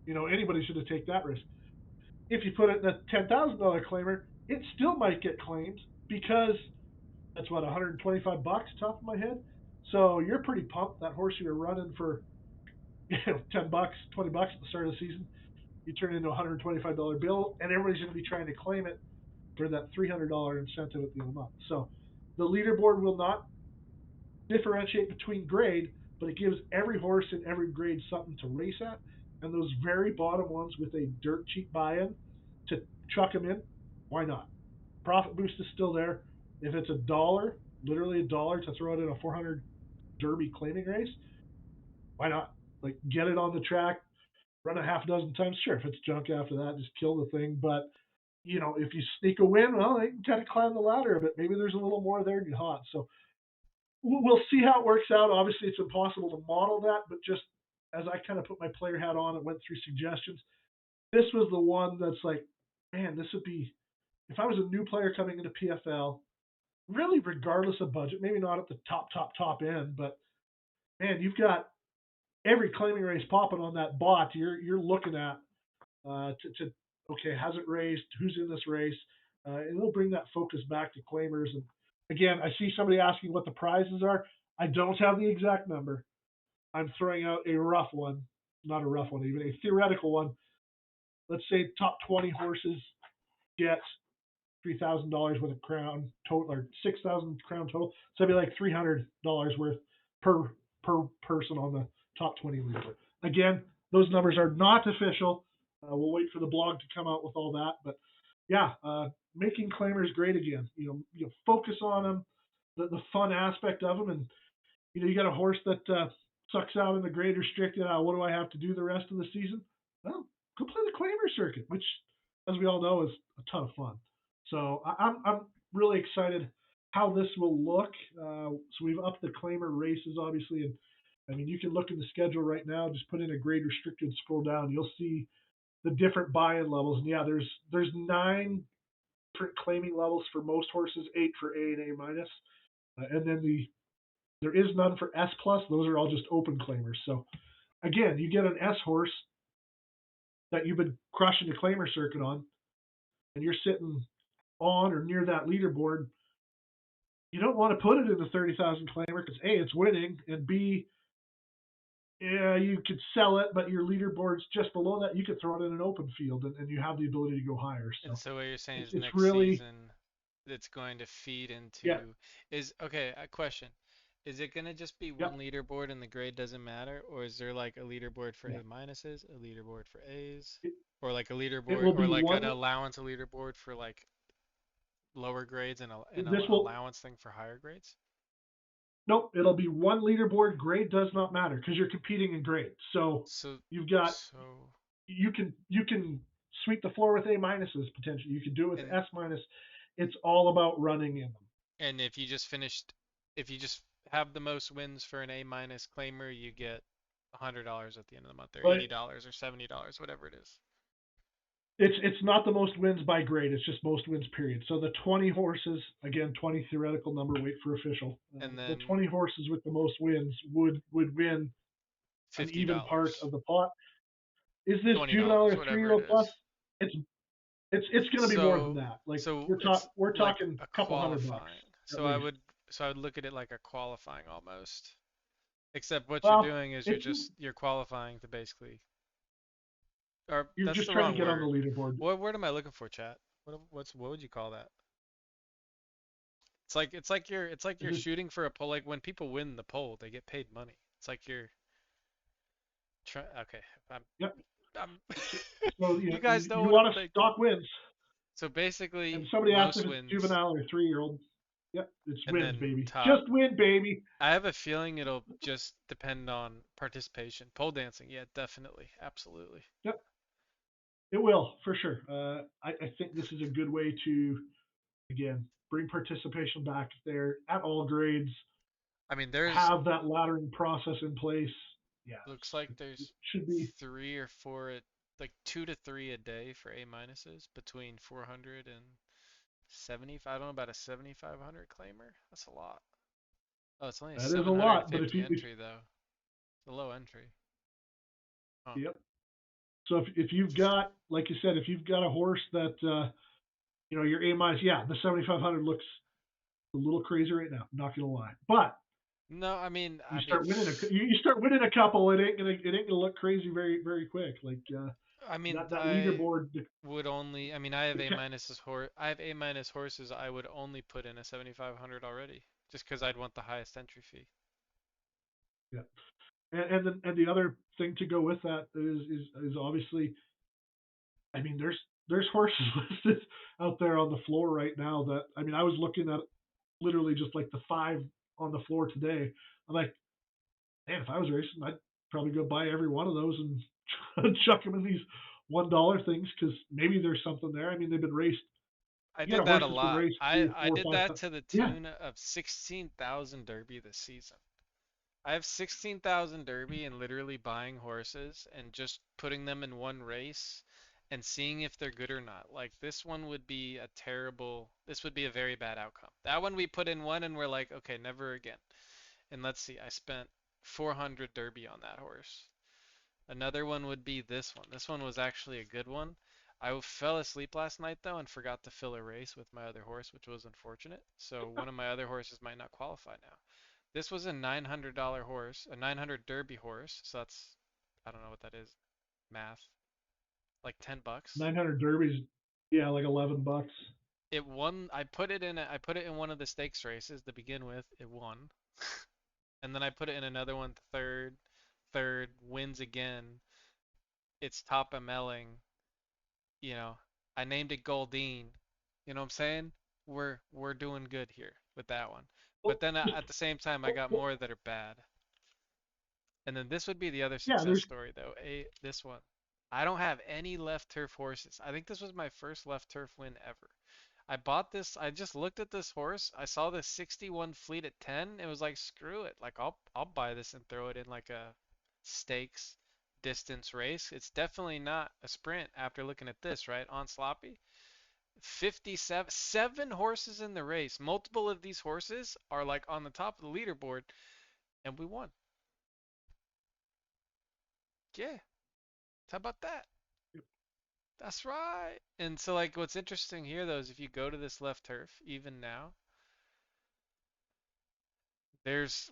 Anybody should have taken that risk. If you put it in a $10,000 claimer, it still might get claimed because that's what, 125 bucks, top of my head. So you're pretty pumped. That horse you were running for 10 bucks, 20 bucks at the start of the season, you turn into a $125 bill, and everybody's going to be trying to claim it for that $300 incentive at the end of the month. So the leaderboard will not differentiate between grade, but it gives every horse in every grade something to race at. And those very bottom ones with a dirt cheap buy-in to chuck them in, why not? Profit boost is still there. If it's $1, literally $1 to throw it in a 400 Derby claiming race, why not? Like, get it on the track, run a half dozen times. Sure, if it's junk after that, just kill the thing. But if you sneak a win, well, they can kind of climb the ladder a bit. Maybe there's a little more there to get hot. So we'll see how it works out. Obviously, it's impossible to model that, but just as I kind of put my player hat on and went through suggestions, this was the one that's like, man, this would be, if I was a new player coming into PFL, really regardless of budget, maybe not at the top end, but man, you've got every claiming race popping on that bot. You're looking at to okay, has it raced? Who's in this race? And it'll bring that focus back to claimers. And again, I see somebody asking what the prizes are. I don't have the exact number. I'm throwing out a rough one, not a rough one, even a theoretical one. Let's say top 20 horses get $3,000 worth of crown total, or 6,000 crown total. So it'd be like $300 worth per person on the top 20 leaderboard. Again, those numbers are not official. We'll wait for the blog to come out with all that, but yeah, making claimers great again. Focus on them, the fun aspect of them, and you got a horse that sucks out in the grade restricted. What do I have to do the rest of the season? Well, go play the claimer circuit, which, as we all know, is a ton of fun. So I'm really excited how this will look. So we've upped the claimer races, obviously, and I mean you can look in the schedule right now. Just put in a grade restricted, scroll down, you'll see the different buy-in levels. And yeah, there's 9 different claiming levels for most horses, 8 for A and A minus, and then there is none for S plus. Those are all just open claimers. So again, you get an S horse that you've been crushing the claimer circuit on, and you're sitting on or near that leaderboard. You don't want to put it in the 30,000 claimer because A, it's winning, and B, yeah, you could sell it, but your leaderboard's just below that. You could throw it in an open field, and you have the ability to go higher. And So so what you're saying is it's next really, season it's going to feed yeah, into is okay, a question. Is it gonna just be yeah, one leaderboard and the grade doesn't matter, or is there like a leaderboard for yeah. A minuses, a leaderboard for A's, It, or like a it leaderboard will or be like an one. allowance a leaderboard for like lower grades and an This will allowance thing for higher grades? Nope, it'll be one leaderboard. Grade does not matter because you're competing in grade. So So you've got so you can sweep the floor with A minuses potentially. You can do it with and S minus. It's all about running in them. and if you just have the most wins for an A minus claimer, you get $100 at the end of the month, or But $80 or $70, whatever it is. it's not the most wins by grade. It's just most wins period. So the 20 horses, again, 20 theoretical number. Wait for official. And The then 20 horses with the most wins would win an even part $50. of the pot. is this juvenile $20, or whatever it 3-year-old plus? is. It's it's going to be more than So that. Like so it's we're like talking a a couple $100 qualifying. at So I least. would look at it like a qualifying almost. Except what you're Well, doing is if you you're qualifying to basically, or you're that's just the trying to wrong get on the word. leaderboard. What word am I looking for, chat? What would you call that? It's like Is you're it, shooting for a poll. Like when people win the poll, they get paid money. It's like you're try. Okay, I'm yep. I'm. So, so You guys know you what I'm want to thinking. stock wins. So And basically, somebody asked if most it's wins, juvenile or 3-year-old. Yep, it's and wins, then baby. top. Just win, baby. I have a feeling it'll just depend on participation. Pole dancing, yeah, definitely, absolutely. Yep, it will for sure. I think this is a good way to again bring participation back there at all grades. I mean, there's Have that laddering process in place. Yeah, looks like it there's should be. 3 or 4, like 2 to 3 a day for A minuses between 400 and 75. I don't know about a 7,500 claimer. That's a lot. Oh, it's only a That is a lot, but 750 if entry though. It's a low entry. Huh. yep. So if you've got, like you said, if you've got a horse that your A minus, yeah, the 7,500 looks a little crazy right now. Not gonna lie, but No, I mean, you start winning you start winning a couple, it ain't gonna look crazy very quick. Like I mean, that I leaderboard. would only. I mean, I have The A ca- minuses horse. I have A minus horses. I would only put in a 7,500 already, just because I'd want the highest entry fee. yeah, and the other thing to go with that is obviously, I mean, there's horses listed out there on the floor right now that I mean I was looking at literally just like the 5 on the floor today. I'm like, man, if I was racing, I'd probably go buy every one of those and chuck them in these $1 things because maybe there's something there. I mean, they've been raced. I You got did a that horse a that's been lot. raced I 3, I 4, did 5 that times. to the Yeah, tune of 16,000 Derby this season. I have 16,000 Derby and literally buying horses and just putting them in one race and seeing if they're good or not. Like this one would be this would be a very bad outcome. That one we put in one and we're like, okay, never again. And let's see, I spent 400 Derby on that horse. Another one would be this one. This one was actually a good one. I fell asleep last night though and forgot to fill a race with my other horse, which was unfortunate. So one of my other horses might not qualify now. This was a $900 horse, a 900 Derby horse. So that's, I don't know what that is, math, like 10 bucks. 900 derbies. Yeah, like $11. It won. I put it in one of the stakes races to begin with. It won. And then I put it in another one, third, wins again. It's top MLing. You know, I named it Goldine. You know what I'm saying? We're doing good here with that one. But Well, then at the same time, I got well, more that are bad. And then this would be the other yeah, success there's story though. This one. I don't have any left turf horses. I think this was my first left turf win ever. I bought this. I just looked at this horse. I saw this 61 fleet at 10. It was like, screw it. Like I'll buy this and throw it in like a stakes distance race. It's definitely not a sprint after looking at this, right? On sloppy. 57 seven horses in the race. Multiple of these horses are like on the top of the leaderboard and we won. Yeah. How about that? That's right. And so like what's interesting here though is if you go to this left turf even now, there's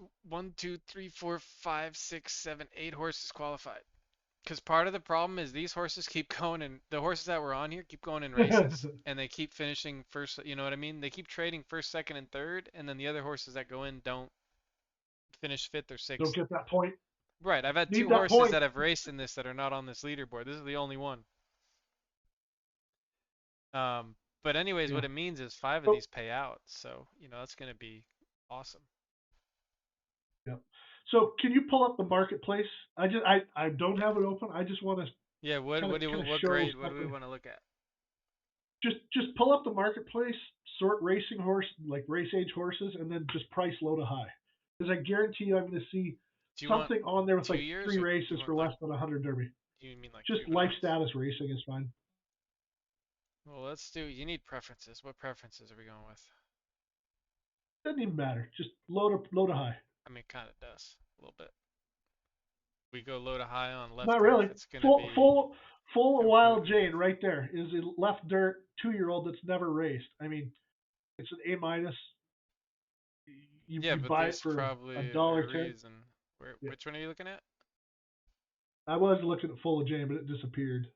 8 horses qualified. Because part of the problem is these horses keep going and the horses that were on here keep going in races and they keep finishing first, you know what I mean? They keep trading first, second, and third, and then the other horses that go in don't finish fifth or don't sixth. get that point. Right, I've had Need two that horses point. that have raced in this that are not on this leaderboard. This is the only one. But anyways, Yeah. what it means is 5 of So these pay out, so you know that's gonna be awesome. yeah. So can you pull up the marketplace? I don't have it open. I just want to Yeah, kind of what show grade? What stuff. do we want to look at? Just pull up the marketplace, sort racing horse like race age horses, and then just price low to high. Because I guarantee you, I'm going to see Do you want something on there with two like years 3 or do you races for want like less than 100 derby. you mean like Just life juveniles? status racing is fine. Well, let's do. You need preferences. What preferences are we going with? Doesn't even matter. Just low to high. I mean, kind of does a little bit. We go low to high on left Not turf. really. It's gonna Full be full full of Wild completely. Jane right there is a left dirt 2-year-old that's never raced. I mean, it's an A minus. Yeah, You but buy it there's for a probably a dollar ten. reason. Where? Yeah. Which one are you looking at? I was looking at Full of Jane, but it disappeared.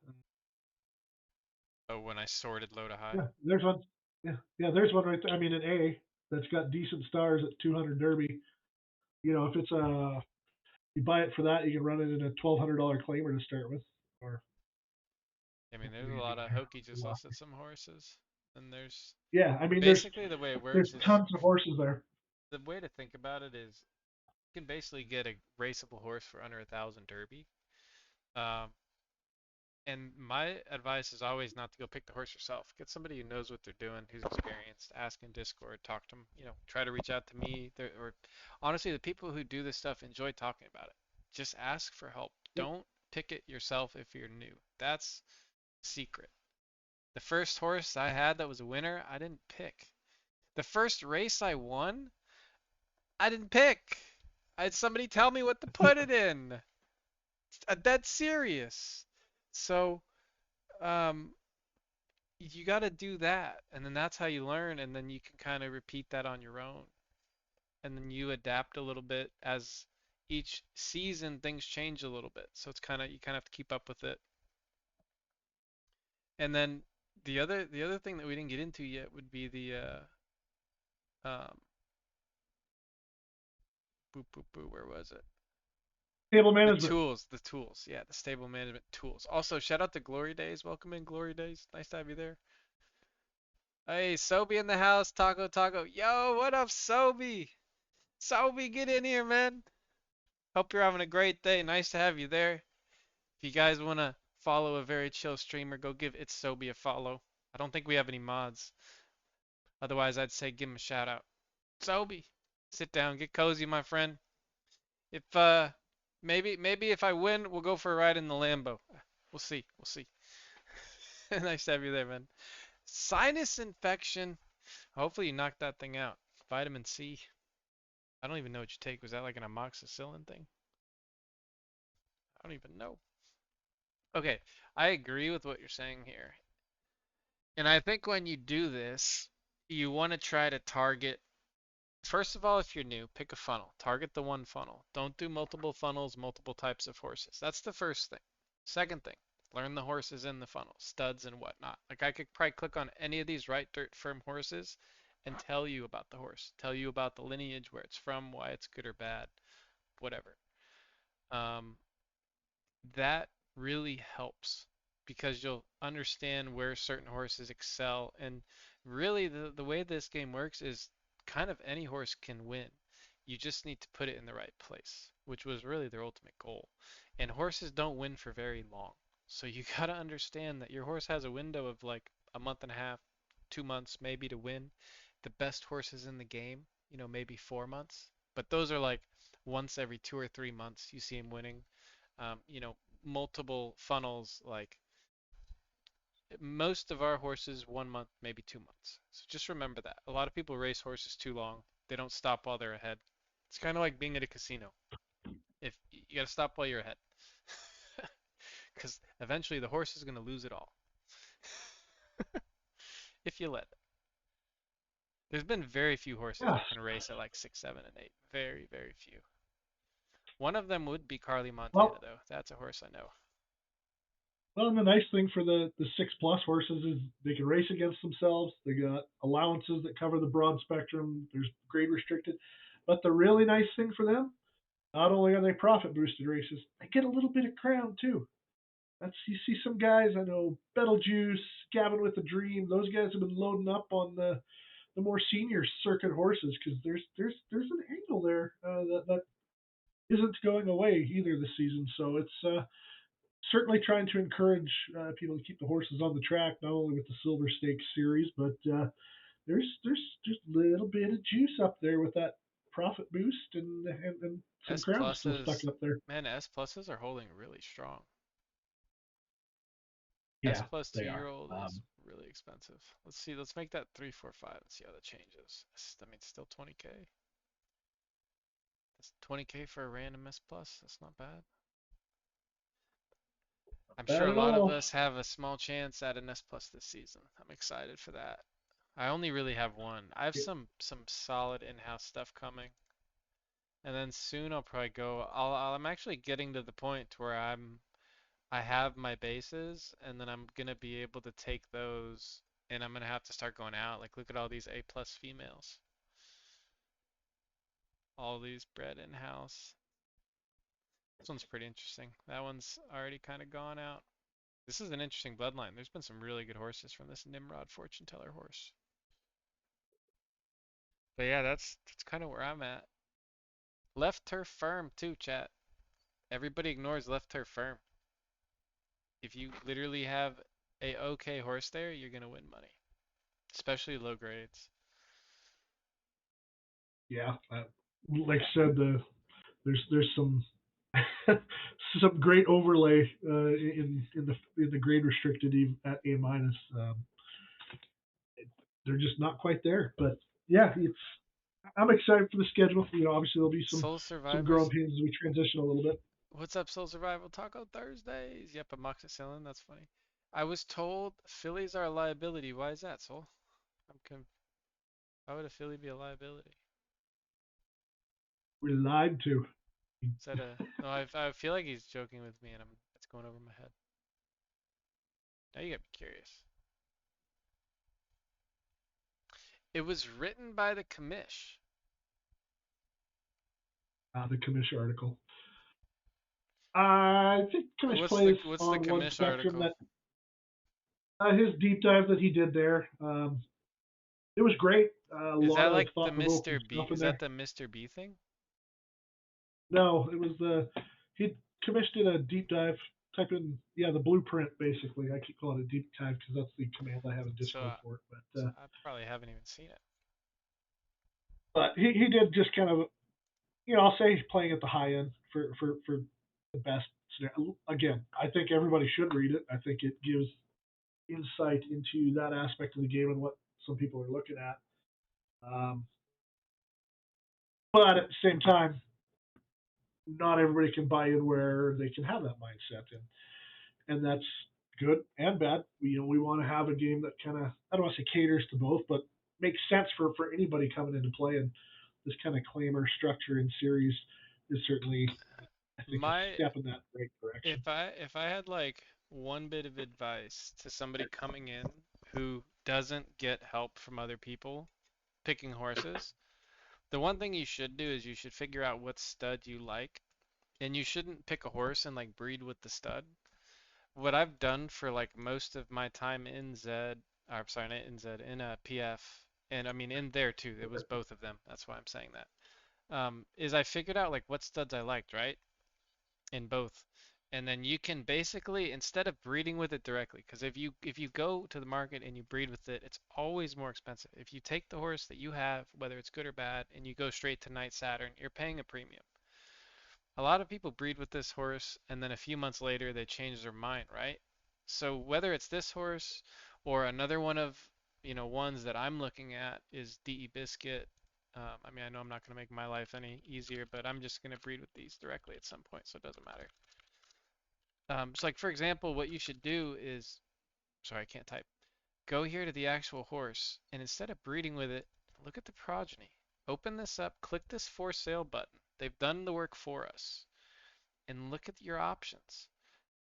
Oh, when I sorted low to high. Yeah, there's one. Yeah, there's one right there. I mean, an A that's got decent stars at 200 Derby. If it's you buy it for that, you can run it in a $1,200 claimer to start with, or I mean, there's a hopefully you do lot of there. Hokie just listed some horses, and there's Yeah, I mean, basically the way it there's works is tons of horses there. the way to think about it is you can basically get a raceable horse for under 1,000 Derby. Um, and my advice is always not to go pick the horse yourself. Get somebody who knows what they're doing, who's experienced. Ask in Discord, talk to them. Try to reach out to me. Or honestly, the people who do this stuff enjoy talking about it. Just ask for help. Yep. Don't pick it yourself if you're new. That's secret. The first horse I had that was a winner, I didn't pick. The first race I won, I didn't pick. I had somebody tell me what to put it in. That's serious. So, um, you got to do that, and then that's how you learn, and then you can kind of repeat that on your own, and then you adapt a little bit as each season things change a little bit. So it's kind of you kind of have to keep up with it. And then the other thing that we didn't get into yet would be the um, boop boop boo. Where was it? Table The management. tools, the tools. Yeah, the stable management tools. Also, shout out to Glory Days. Welcome in, Glory Days. Nice to have you there. Hey, Sobe in the house. Taco, taco. Yo, what up, Sobe? Sobe, get in here, man. Hope you're having a great day. Nice to have you there. If you guys want to follow a very chill streamer, go give It's Sobe a follow. I don't think we have any mods. Otherwise, I'd say give him a shout out. Sobe, sit down, get cozy, my friend. If maybe if I win, we'll go for a ride in the Lambo. We'll see. We'll see. Nice to have you there, man. Sinus infection. Hopefully you knocked that thing out. Vitamin C. I don't even know what you take. Was that like an amoxicillin thing? I don't even know. Okay, I agree with what you're saying here. And I think when you do this, you want to try to target, first of all, if you're new, pick a funnel. Target the one funnel. Don't do multiple funnels, multiple types of horses. That's the first thing. Second thing, learn the horses in the funnel, studs and whatnot. Like I could probably click on any of these right dirt firm horses and tell you about the horse, tell you about the lineage, where it's from, why it's good or bad, whatever. Um, that really helps because you'll understand where certain horses excel. And really, the way this game works is kind of any horse can win. You just need to put it in the right place, which was really their ultimate goal. And horses don't win for very long. So you got to understand that your horse has a window of like a month and a half, 2 months maybe to win. The best horses in the game, maybe 4 months. But those are like once every 2 or 3 months you see them winning. um, you know, multiple funnels, like most of our horses 1 month, maybe 2 months. So just remember that. A lot of people race horses too long. They don't stop while they're ahead. It's kind of like being at a casino. If you got to stop while you're ahead, because eventually the horse is going to lose it all if you let it. There's been very few horses Yes. that can race at like 6, 7, and 8. Very, very few. One of them would be Carly Montana, Well, though. That's a horse I know. well, and the nice thing for the 6+ horses is they can race against themselves. They got allowances that cover the broad spectrum. There's grade restricted, but the really nice thing for them, not only are they profit boosted races, they get a little bit of crown too. You see some guys I know, Betelgeuse, Gavin with the Dream. Those guys have been loading up on the more senior circuit horses because there's an angle there that isn't going away either this season. So it's certainly trying to encourage people to keep the horses on the track, not only with the Silver Stakes series, but there's just a little bit of juice up there with that profit boost and some S crowns still stuck pluses, up there. man, S pluses are holding really strong. S Yeah, plus they 2 year are. old is really expensive. Let's see. Let's make that 345 and see how that changes. I mean, still 20K. That's 20K for a random S plus. That's not bad. I'm sure Bad a at lot of all. us have a small chance at an S plus this season. I'm excited for that. I only really have one. I have some solid in-house stuff coming, and then soon I'll probably go. I'm actually getting to the point where I have my bases, and then I'm gonna be able to take those, and I'm gonna have to start going out. Like, look at all these A plus females, all these bred in-house. This one's pretty interesting. That one's already kind of gone out. This is an interesting bloodline. There's been some really good horses from this Nimrod fortune teller horse. But yeah, that's kind of where I'm at. Left turf firm too, chat. Everybody ignores left turf firm. If you literally have a okay horse there, you're gonna win money, especially low grades. Yeah, like I said, there's some some great overlay in the grade restricted at A minus. They're just not quite there, but yeah, it's I'm excited for the schedule. Obviously there'll be some Soul some growing Survivors. pains as we transition a little bit. What's up, Soul Survival Taco Thursdays? Yep, amoxicillin. That's funny. I was told fillies are a liability. Why is that, Soul? I'm con Why would a filly be a liability? We're lied to. Is that a? No, I feel like he's joking with me, and it's going over my head. Now you got me curious. It was written by the commish. The commission article. I think commish plays What's the on one commish spectrum article? that his deep dive that he did there. It was great. A Is lot that of like the thought provoking Mr. B? stuff in Is that there. the Mr. B thing? No, it was he commissioned a deep dive. Type in the blueprint basically. I keep calling it deep dive because that's the command I have in So, Discord for it. But so I probably haven't even seen it. he did just kind of I'll say playing at the high end for the best scenario. Again, I think everybody should read it. I think it gives insight into that aspect of the game and what some people are looking at. Um, but at the same time, not everybody can buy in where they can have that mindset, and that's good and bad. We want to have a game that kind of, I don't want to say caters to both, but makes sense for anybody coming into play. And this kind of claimer structure in series is certainly, I think, a My step in that right direction. if I had like one bit of advice to somebody coming in who doesn't get help from other people picking horses, the one thing you should do is you should figure out what stud you like, and you shouldn't pick a horse and like breed with the stud. What I've done for like most of my time in Zed, or sorry, not in Zed, in a PF, and I mean in there too, it was both of them. That's why I'm saying that. Is I figured out like what studs I liked, right? In both. And then you can basically, instead of breeding with it directly, because if you go to the market and you breed with it, it's always more expensive. If you take the horse that you have, whether it's good or bad, and you go straight to Night Saturn, you're paying a premium. A lot of people breed with this horse, and then a few months later they change their mind, right? So whether it's this horse or another one of, ones that I'm looking at is DE Biscuit. I mean, I know I'm not going to make my life any easier, but I'm just going to breed with these directly at some point, so it doesn't matter. So like for example, what you should do is, sorry, I can't type. Go here to the actual horse, and instead of breeding with it, look at the progeny. Open this up, click this for sale button. They've done the work for us, and look at your options.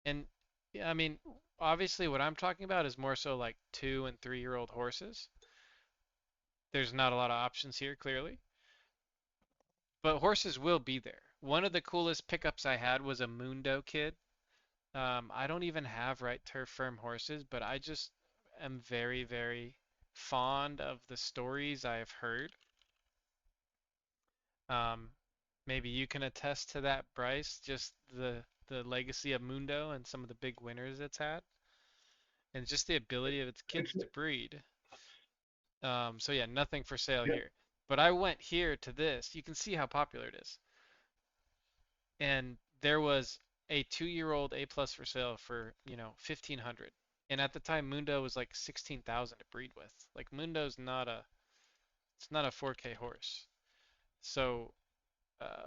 And yeah, I mean, obviously, what I'm talking about is more so like 2 and 3 year old horses. There's not a lot of options here, clearly, but horses will be there. One of the coolest pickups I had was a Mundo kid. I don't even have right turf firm horses, but I just am very, very fond of the stories I have heard. Um, Maybe you can attest to that, Bryce, just the legacy of Mundo and some of the big winners it's had, and just the ability of its kids to breed. So yeah, nothing for sale Yeah, here. But I went here to this. You can see how popular it is. And there was a 2 year old A plus for sale for, 1500. And at the time Mundo was like 16,000 to breed with. Like Mundo's it's not a 4K horse. So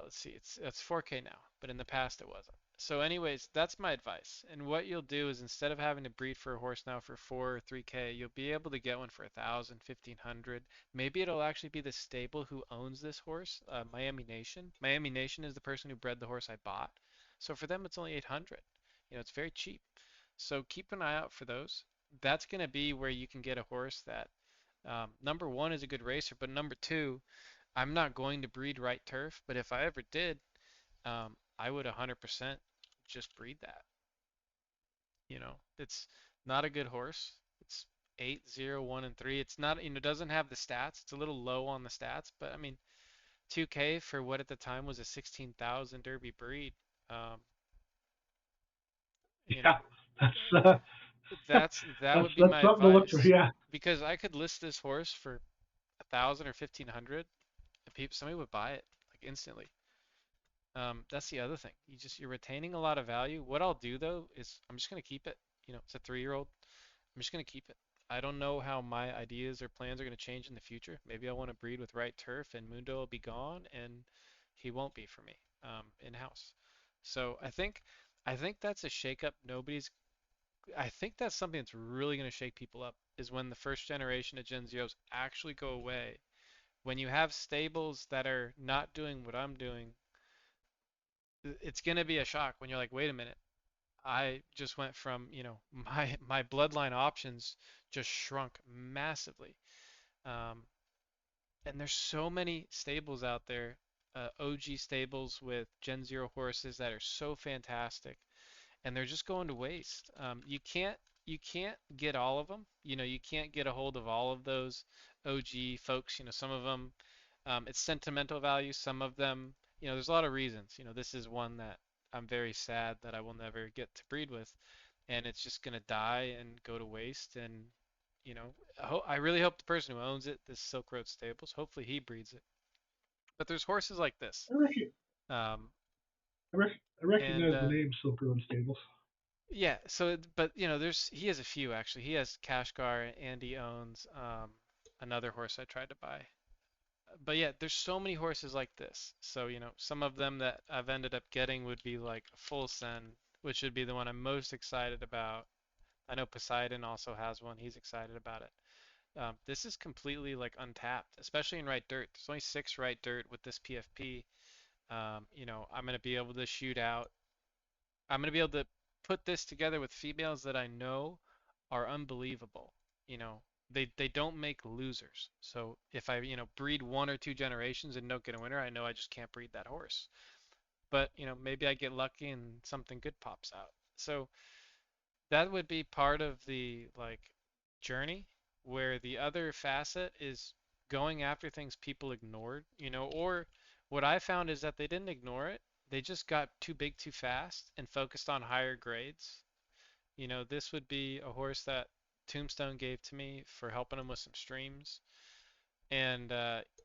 let's see, it's 4K now, but in the past it wasn't. So anyways, that's my advice. And what you'll do is instead of having to breed for a horse now for 4 or 3K, you'll be able to get one for 1,000, 1,500. Maybe it'll actually be the stable who owns this horse, Miami Nation. Miami Nation is the person who bred the horse I bought. So for them, it's only 800. It's very cheap. So keep an eye out for those. That's going to be where you can get a horse that, number one, is a good racer, but number two, I'm not going to breed right turf, but if I ever did, I would 100% just breed that. It's not a good horse. It's 8, 0, 1, and 3. It's not, doesn't have the stats. It's a little low on the stats, but I mean, 2K for what at the time was a 16,000 Derby breed. Um, you Yeah, know, that's uh, that would be that's my something to look for. advice Yeah. because I could list this horse for 1,000 or 1,500, and somebody would buy it like instantly. That's the other thing. You're retaining a lot of value. What I'll do though is I'm just gonna keep it. It's a 3-year-old. I'm just gonna keep it. I don't know how my ideas or plans are gonna change in the future. Maybe I want to breed with right turf and Mundo will be gone and he won't be for me in-house. So I think that's a shakeup. I think that's something that's really gonna shake people up is when the first generation of Gen Zeros actually go away. When you have stables that are not doing what I'm doing, it's going to be a shock when you're like, wait a minute, I just went from, my bloodline options just shrunk massively. Um, and there's so many stables out there, OG stables with Gen Zero horses that are so fantastic and they're just going to waste. You can't get all of them. You can't get a hold of all of those OG folks. Some of them, it's sentimental value. Some of them, there's a lot of reasons. This is one that I'm very sad that I will never get to breed with, and it's just gonna die and go to waste. And I really hope the person who owns it, this Silk Road Stables, hopefully he breeds it. But there's horses like this. I, rec- Um, I and recognize the name Silk Road Stables. Yeah, but he has a few actually. He has Kashgar and he owns another horse I tried to buy. But yeah, there's so many horses like this. So, some of them that I've ended up getting would be like Full Send, which would be the one I'm most excited about. I know Poseidon also has one. He's excited about it. This is completely like untapped, especially in right dirt. There's only 6 right dirt with this PFP. I'm gonna be able to shoot out I'm going to be able to put this together with females that I know are unbelievable. You know, they don't make losers. So if I, breed 1 or 2 generations and don't get a winner, I know I just can't breed that horse. But, maybe I get lucky and something good pops out. So that would be part of the like journey where the other facet is going after things people ignored, or what I found is that they didn't ignore it. They just got too big too fast and focused on higher grades. This would be a horse that Tombstone gave to me for helping him with some streams. And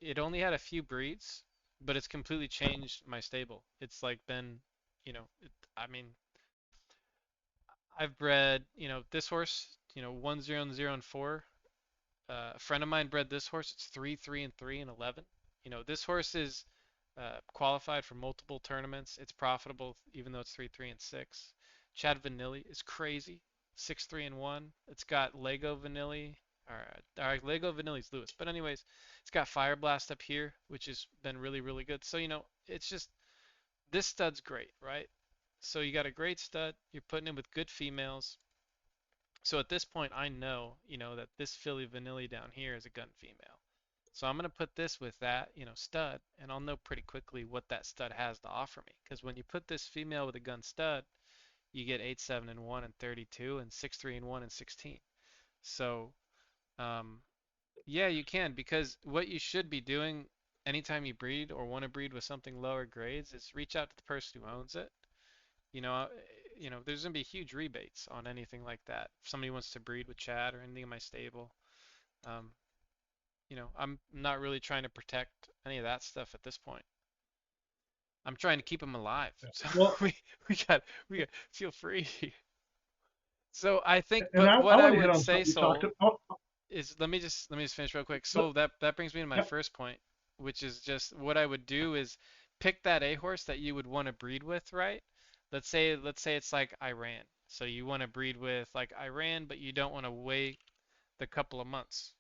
it only had a few breeds, but it's completely changed my stable. It's like been, I mean, I've bred, this horse, 1, 0, and 0, and 4. A friend of mine bred this horse. It's 3, 3, and 3, and 11. This horse is qualified for multiple tournaments. It's profitable, even though it's 3, 3, and 6. Chad Vanilli is crazy. 6, 3, and 1. It's got Lego Vanilli. Or Lego Vanilli's Lewis. But anyways, it's got Fire Blast up here, which has been really, really good. So, it's just, this stud's great, right? So you got a great stud. You're putting him with good females. So at this point, I know, that this filly Vanilli down here is a gun female. So I'm going to put this with that, stud, and I'll know pretty quickly what that stud has to offer me. Because when you put this female with a gun stud, you get 8, 7, and 1 and 32 and 6, 3, and 1 and 16. So, um, yeah, you can because what you should be doing anytime you breed or want to breed with something lower grades is reach out to the person who owns it. You know, uh, there's gonna be huge rebates on anything like that. If somebody wants to breed with Chad or anything in my stable, um, I'm not really trying to protect any of that stuff at this point. I'm trying to keep them alive. So Well, we we got we got feel free. So I think, and but I what I want to hit would on say, something you talked Sol, about. is let me just finish real quick. But, So that brings me to my yep. first point, which is just what I would do is pick that A horse that you would want to breed with, right? Let's say it's like Iran. So you want to breed with like Iran, but you don't want to wait the couple of months.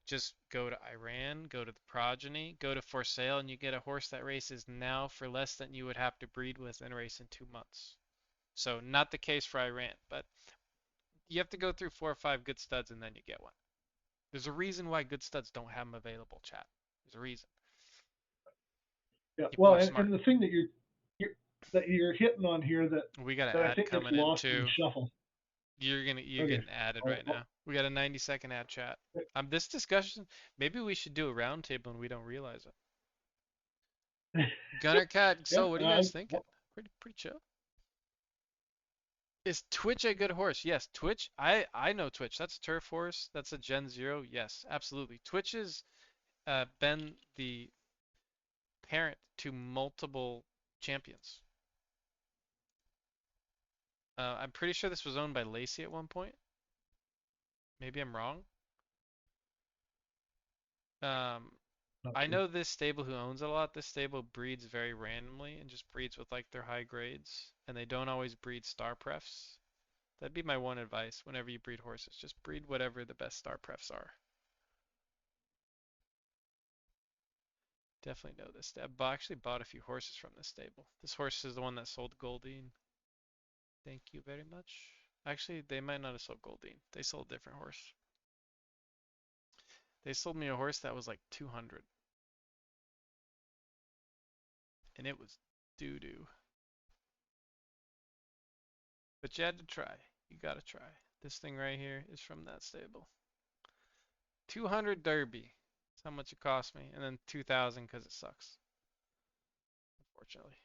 Just go to Iran, go to the progeny, go to for sale, and you get a horse that races now for less than you would have to breed with and race in 2 months. So not the case for Iran, but you have to go through 4 or 5 good studs and then you get one. There's a reason why good studs don't have them available, chat. There's a reason. Yeah. People Well, are smart. and the thing that you're hitting on here We got an that I ad think gets coming in lost in the too. shuffle. You're Okay. getting added I'll, right now. We got a 90-second ad chat. I'll, This discussion, maybe we should do a roundtable and we don't realize it. Gunner Cat, yeah. so what are you guys thinking? Pretty chill. Is Twitch a good horse? Yes, Twitch. I know Twitch. That's a turf horse. That's a Gen Zero. Yes, absolutely. Twitch has been the parent to multiple champions. I'm pretty sure this was owned by Lacey at one point. Maybe I'm wrong. Um, not I sure. know this stable who owns it a lot. This stable breeds very randomly and just breeds with like their high grades, and they don't always breed star prefs. That'd be my one advice whenever you breed horses. Just breed whatever the best star prefs are. Definitely know this. I actually bought a few horses from this stable. This horse is the one that sold Goldine. Thank you very much. Actually, they might not have sold Goldine. They sold a different horse. They sold me a horse that was like 200. And it was doo-doo. But you had to try. You gotta try. This thing right here is from that stable. 200 Derby. That's how much it cost me. And then 2,000 because it sucks. Unfortunately.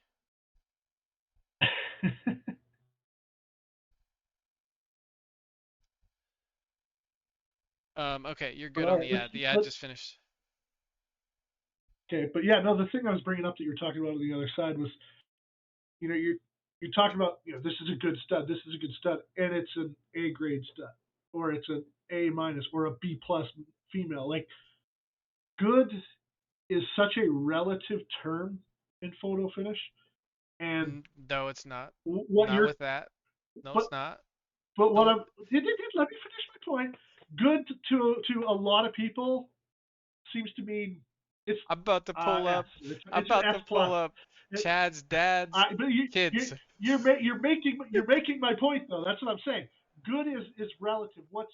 Okay, you're good All on right. the ad. The ad just finished. Okay, but yeah, no. The thing I was bringing up that you were talking about on the other side was, you talked about, this is a good stud, this is a good stud, and it's an A grade stud, or it's an A minus, or a B plus female. Like, good is such a relative term in photo finish, and No, it's not. what Not you're, with that. No, but it's not. but what No, I'm, let me finish my point. Good to a lot of people seems to mean it's I'm about to pull S. up. I'm It's an about S to pull plus. up It, Chad's dad's but kids. you're making my point though. That's what I'm saying. Good is relative. What's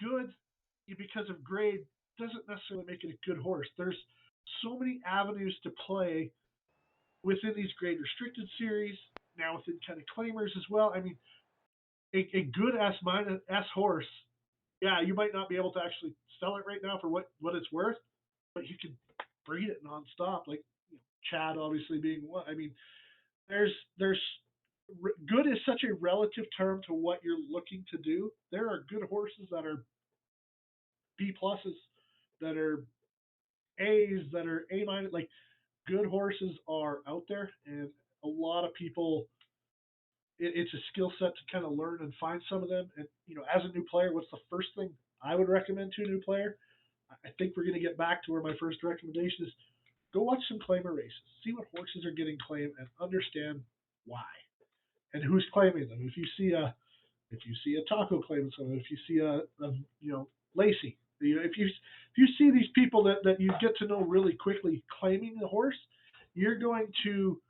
good because of grade doesn't necessarily make it a good horse. There's so many avenues to play within these grade restricted series. Now within kind of claimers as well. I mean, a good S minus S horse. Yeah, you might not be able to actually sell it right now for what it's worth, but you can breed it nonstop. Like, Chad obviously being one. I mean, there's good is such a relative term to what you're looking to do. There are good horses that are B pluses, that are A's, that are A minus. Like, good horses are out there, and a lot of people. It's a skill set to kind of learn and find some of them. And as a new player, what's the first thing I would recommend to a new player? I think we're going to get back to where my first recommendation is: go watch some claimer races, see what horses are getting claimed, and understand why and who's claiming them. If you see a taco claiming someone, if you see a Lacey, if you see these people that you get to know really quickly claiming the horse, you're going to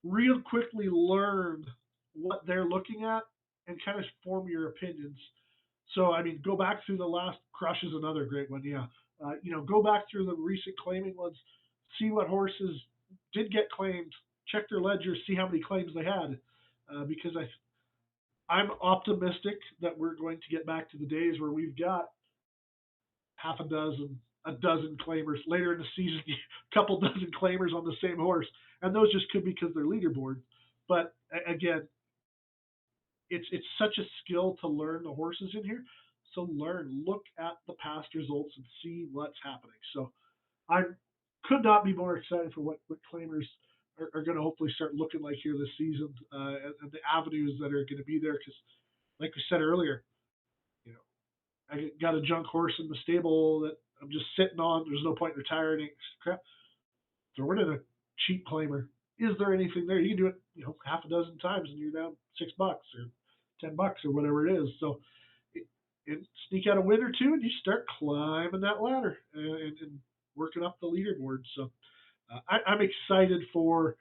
real quickly learn what they're looking at and kind of form your opinions. So I mean, go back through the last Crush is another great one. Yeah, go back through the recent claiming ones, see what horses did get claimed, check their ledgers, see how many claims they had, because I'm optimistic that we're going to get back to the days where we've got half a dozen claimers later in the season, a couple dozen claimers on the same horse, and those just could be because they're leaderboard. But again, it's such a skill to learn the horses in here. So look at the past results and see what's happening. So I could not be more excited for what claimers are going to hopefully start looking like here this season, and the avenues that are going to be there. Because, like we said earlier, you know, I got a junk horse in the stable that I'm just sitting on. There's no point in retiring. Crap, throw it in a cheap claimer. is there anything there? You can do it, half a dozen times, and you're down $6 or $10 or whatever it is. So, and sneak out a win or two, and you start climbing that ladder and working up the leaderboard. So, I'm excited for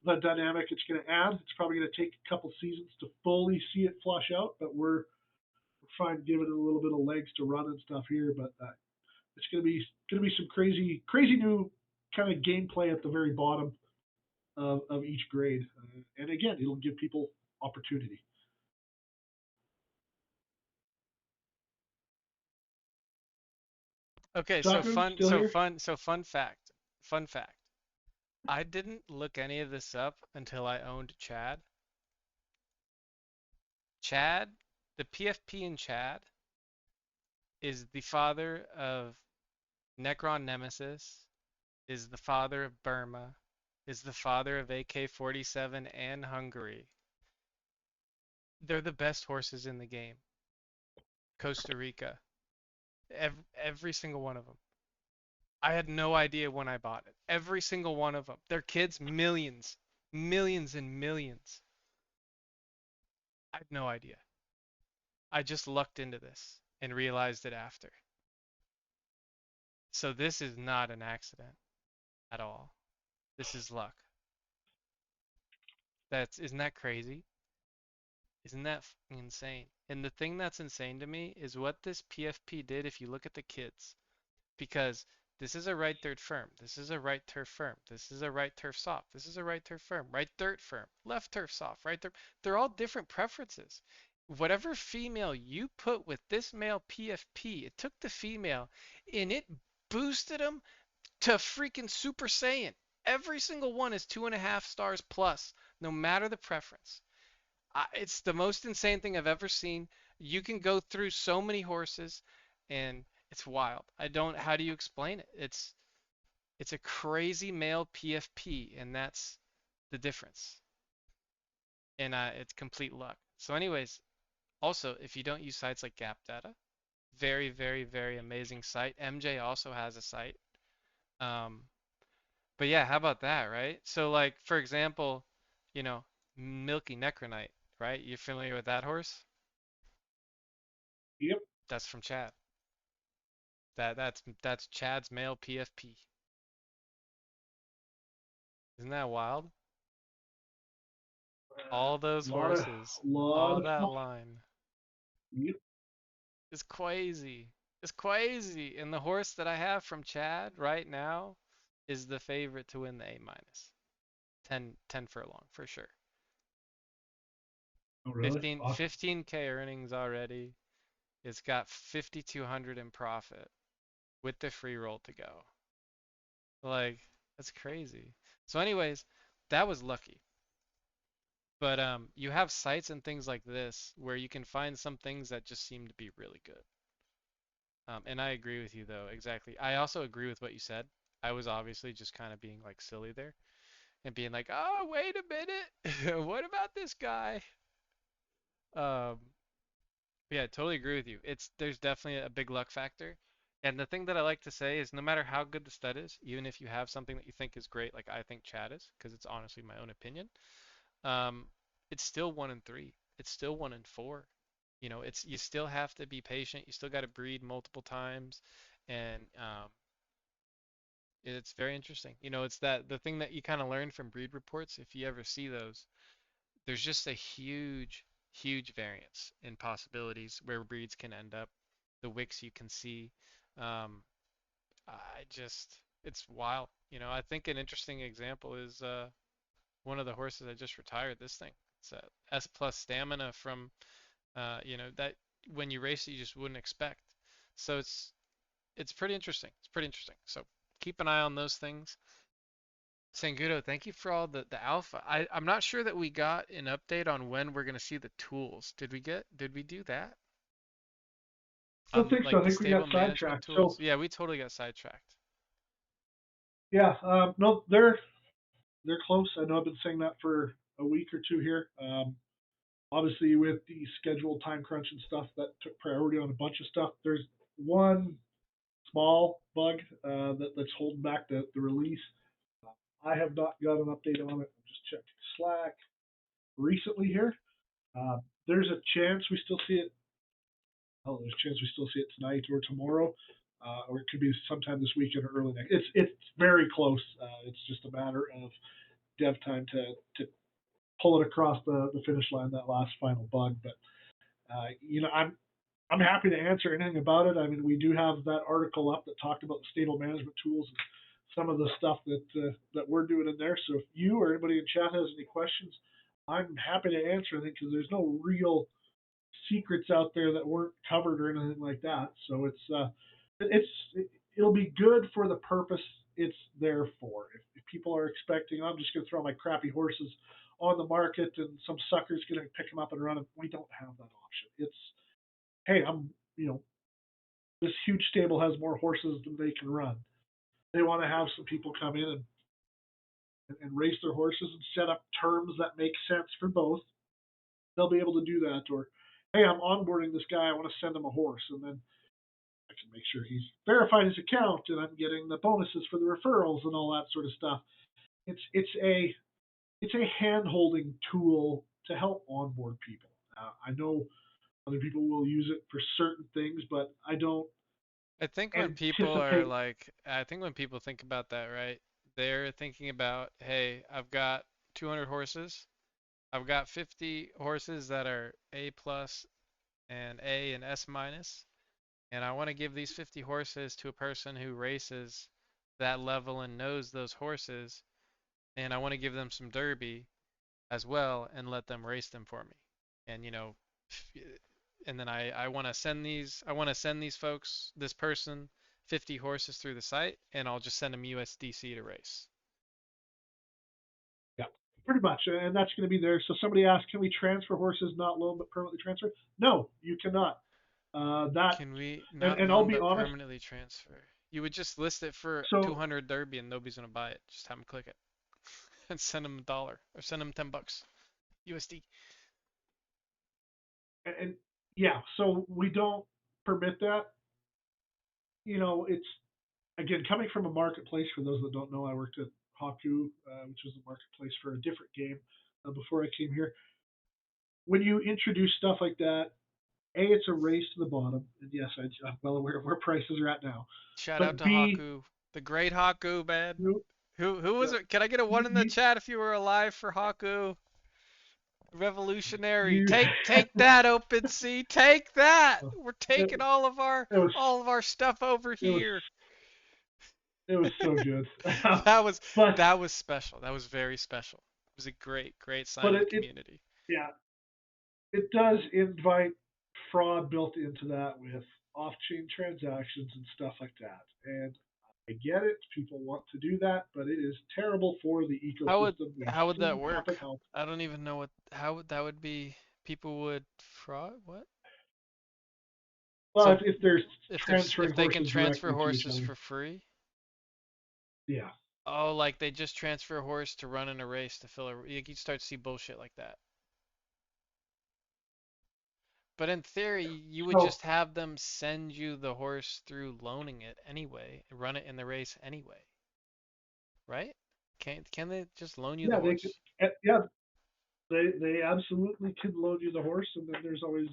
the dynamic it's going to add. It's probably going to take a couple seasons to fully see it flush out, but we're trying to give it a little bit of legs to run and stuff here. But it's going to be some crazy new kind of gameplay at the very bottom of each grade, and again, it'll give people opportunity. Okay, Taco, still here? fun fact. Fun fact. I didn't look any of this up until I owned Chad. Chad, the PFP in Chad is the father of Necron Nemesis, is the father of Burma, is the father of AK-47 and Hungary. They're the best horses in the game. Costa Rica. Every single one of them. I had no idea when I bought it. Every single one of them. Their kids, millions. Millions and millions. I had no idea. I just lucked into this and realized it after. So this is not an accident at all. This is luck. Isn't that crazy? Isn't that fucking insane? And the thing that's insane to me is what this PFP did if you look at the kids. Because this is a right third firm. This is a right turf firm. This is a right turf soft. This is a right turf firm. Right dirt firm. Left turf soft. Right turf. They're all different preferences. Whatever female you put with this male PFP, it took the female and it boosted them to freaking Super Saiyan. Every single one is 2.5 stars plus, no matter the preference. It's the most insane thing I've ever seen. You can go through so many horses, and it's wild. How do you explain it? It's a crazy male PFP, and that's the difference. And it's complete luck. So, anyways, also, if you don't use sites like Gap Data, very, very, very amazing site. MJ also has a site. Um, but yeah, how about that, right? So, like, for example, you know, Milky Necronite, right? You familiar with that horse? Yep. That's from Chad. That's Chad's male PFP. Isn't that wild? All those A lot of horses, lot all of that fun. line. Yep. It's crazy. It's crazy. And the horse that I have from Chad right now is the favorite to win the A minus. 10 furlong for sure. Oh, really? 15 Awesome. 15K earnings already. It's got 5,200 in profit with the free roll to go. Like, that's crazy. So anyways, that was lucky. But you have sites and things like this where you can find some things that just seem to be really good. And I agree with you though, exactly. I also agree with what you said. I was obviously just kind of being like silly there and being like, "Oh, wait a minute. What about this guy?" Um, yeah, I totally agree with you. There's definitely a big luck factor. And the thing that I like to say is no matter how good the stud is, even if you have something that you think is great, like I think Chad is, because it's honestly my own opinion, um, it's still 1 in 3. It's still 1 in 4. You still have to be patient. You still got to breed multiple times, and it's very interesting. It's that the thing that you kind of learn from breed reports, if you ever see those, there's just a huge variance in possibilities where breeds can end up, the wicks you can see. Um, it's wild. I think an interesting example is one of the horses I just retired. This thing, it's a S plus stamina from, that when you race it, you just wouldn't expect. So it's pretty interesting. It's pretty interesting. So keep an eye on those things. Sangudo, thank you for all the alpha. I'm not sure that we got an update on when we're gonna see the tools. Did we do that? I don't On think so. like I the think we got stable management sidetracked. tools? So Yeah, we totally got sidetracked. yeah, no, they're close. I know I've been saying that for a week or two here. Obviously, with the scheduled time crunch and stuff, that took priority on a bunch of stuff. There's one small bug that's holding back the release. I have not got an update on it. I'm just checking Slack recently here. Uh, there's a chance we still see it. Oh, there's a chance we still see it tonight or tomorrow, or it could be sometime this weekend or early next. It's very close. It's just a matter of dev time to pull it across the finish line, that last final bug. But I'm happy to answer anything about it. I mean, we do have that article up that talked about the stable management tools and some of the stuff that we're doing in there. So if you or anybody in chat has any questions, I'm happy to answer anything because there's no real secrets out there that weren't covered or anything like that. So it's it'll be good for the purpose it's there for. If people are expecting, I'm just going to throw my crappy horses on the market and some sucker's going to pick them up and run them, we don't have that option. It's hey, this huge stable has more horses than they can run. They want to have some people come in and race their horses and set up terms that make sense for both. They'll be able to do that. Or, hey, I'm onboarding this guy. I want to send him a horse, and then I can make sure he's verified his account, and I'm getting the bonuses for the referrals and all that sort of stuff. It's a hand holding tool to help onboard people. I know other people will use it for certain things, but I don't I think when people are anticipate. like, I think when people think about that, right? They're thinking about, hey, I've got 200 horses. I've got 50 horses that are A plus and A and S minus, and I want to give these 50 horses to a person who races that level and knows those horses, and I want to give them some derby as well and let them race them for me. And and then I want to send these folks, this person, 50 horses through the site, and I'll just send them USDC to race. Yeah, pretty much, and that's going to be there. So somebody asked, can we transfer horses, not loan but permanently transfer? No, you cannot. That Can we not and I'll loan be but honest. permanently transfer? You would just list it for So 200 Derby and nobody's gonna buy it. Just have them click it and send them $1 or send them $10 USD. and yeah, so we don't permit that. It's again coming from a marketplace. For those that don't know, I worked at Haku, which was a marketplace for a different game before I came here. When you introduce stuff like that, it's a race to the bottom, and yes, I'm well aware of where prices are at now. Shout out But to B, Haku, the great Haku, man. you, Who was yeah, it? Can I get a one you, in the you, chat if you were alive for Haku? Revolutionary. you Take that, OpenSea. Take that. We're it, taking it was all of our stuff over it was here. it was so good. That was but that was special. That was very special. It was a great sign but of the it community. yeah, it does invite fraud built into that with off-chain transactions and stuff like that. And I get it, people want to do that, but it is terrible for the How would ecosystem. We have how would that seen it work? happen. How I don't even know what how would that would be. People would fraud what? well, So if there's if transferring they can horses transfer directly to each horses other, for free? yeah, Oh, like they just transfer a horse to run in a race to fill a. You start to see bullshit like that. But in theory, you would so just have them send you the horse through loaning it anyway, run it in the race anyway, right? Can they just loan you the yeah, horse? yeah, they absolutely can loan you the horse, and then there's always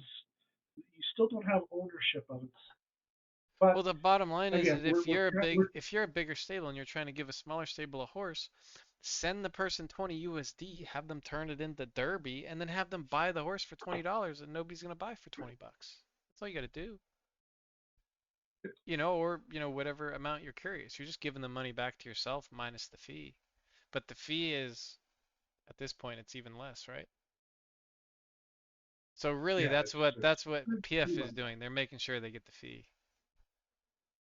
you still don't have ownership of it. But Well, the bottom line is again, that we're we're if you're a bigger stable and you're trying to give a smaller stable a horse, send the person 20 USD, have them turn it into Derby, and then have them buy the horse for $20, and nobody's gonna buy for $20. That's all you gotta do. Or whatever amount you're curious. You're just giving the money back to yourself minus the fee. But the fee is at this point it's even less, right? So really yeah, that's what it's PF pretty is much doing. They're making sure they get the fee.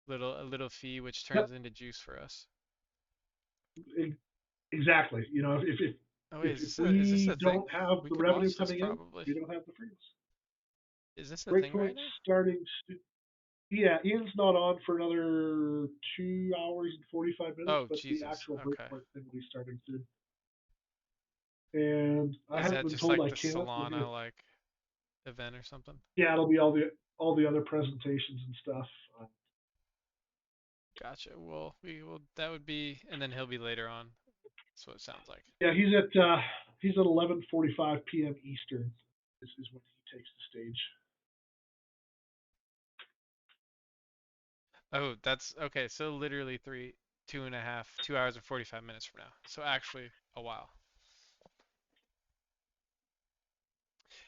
A little fee which yep, turns into juice for us. exactly. Oh wait, If is this we a thing? don't have We the could revenue watch this coming in, probably. we don't have the freedoms. Is this a thing right Breakpoint now? starting. Yeah, Ian's not on for another 2 hours and 45 minutes, Oh but the Jesus. actual Okay. breakpoint thing will be starting soon. And I Is haven't that been just told like I the can't. We'll be Solana like event or something? yeah, it'll be all the other presentations and stuff. Gotcha. Well, we will. That would be, and then he'll be later on. That's what it sounds like. Yeah, he's at 11:45 p.m. Eastern. This is when he takes the stage. Oh, that's okay. So literally 2 hours and 45 minutes from now. So actually a while.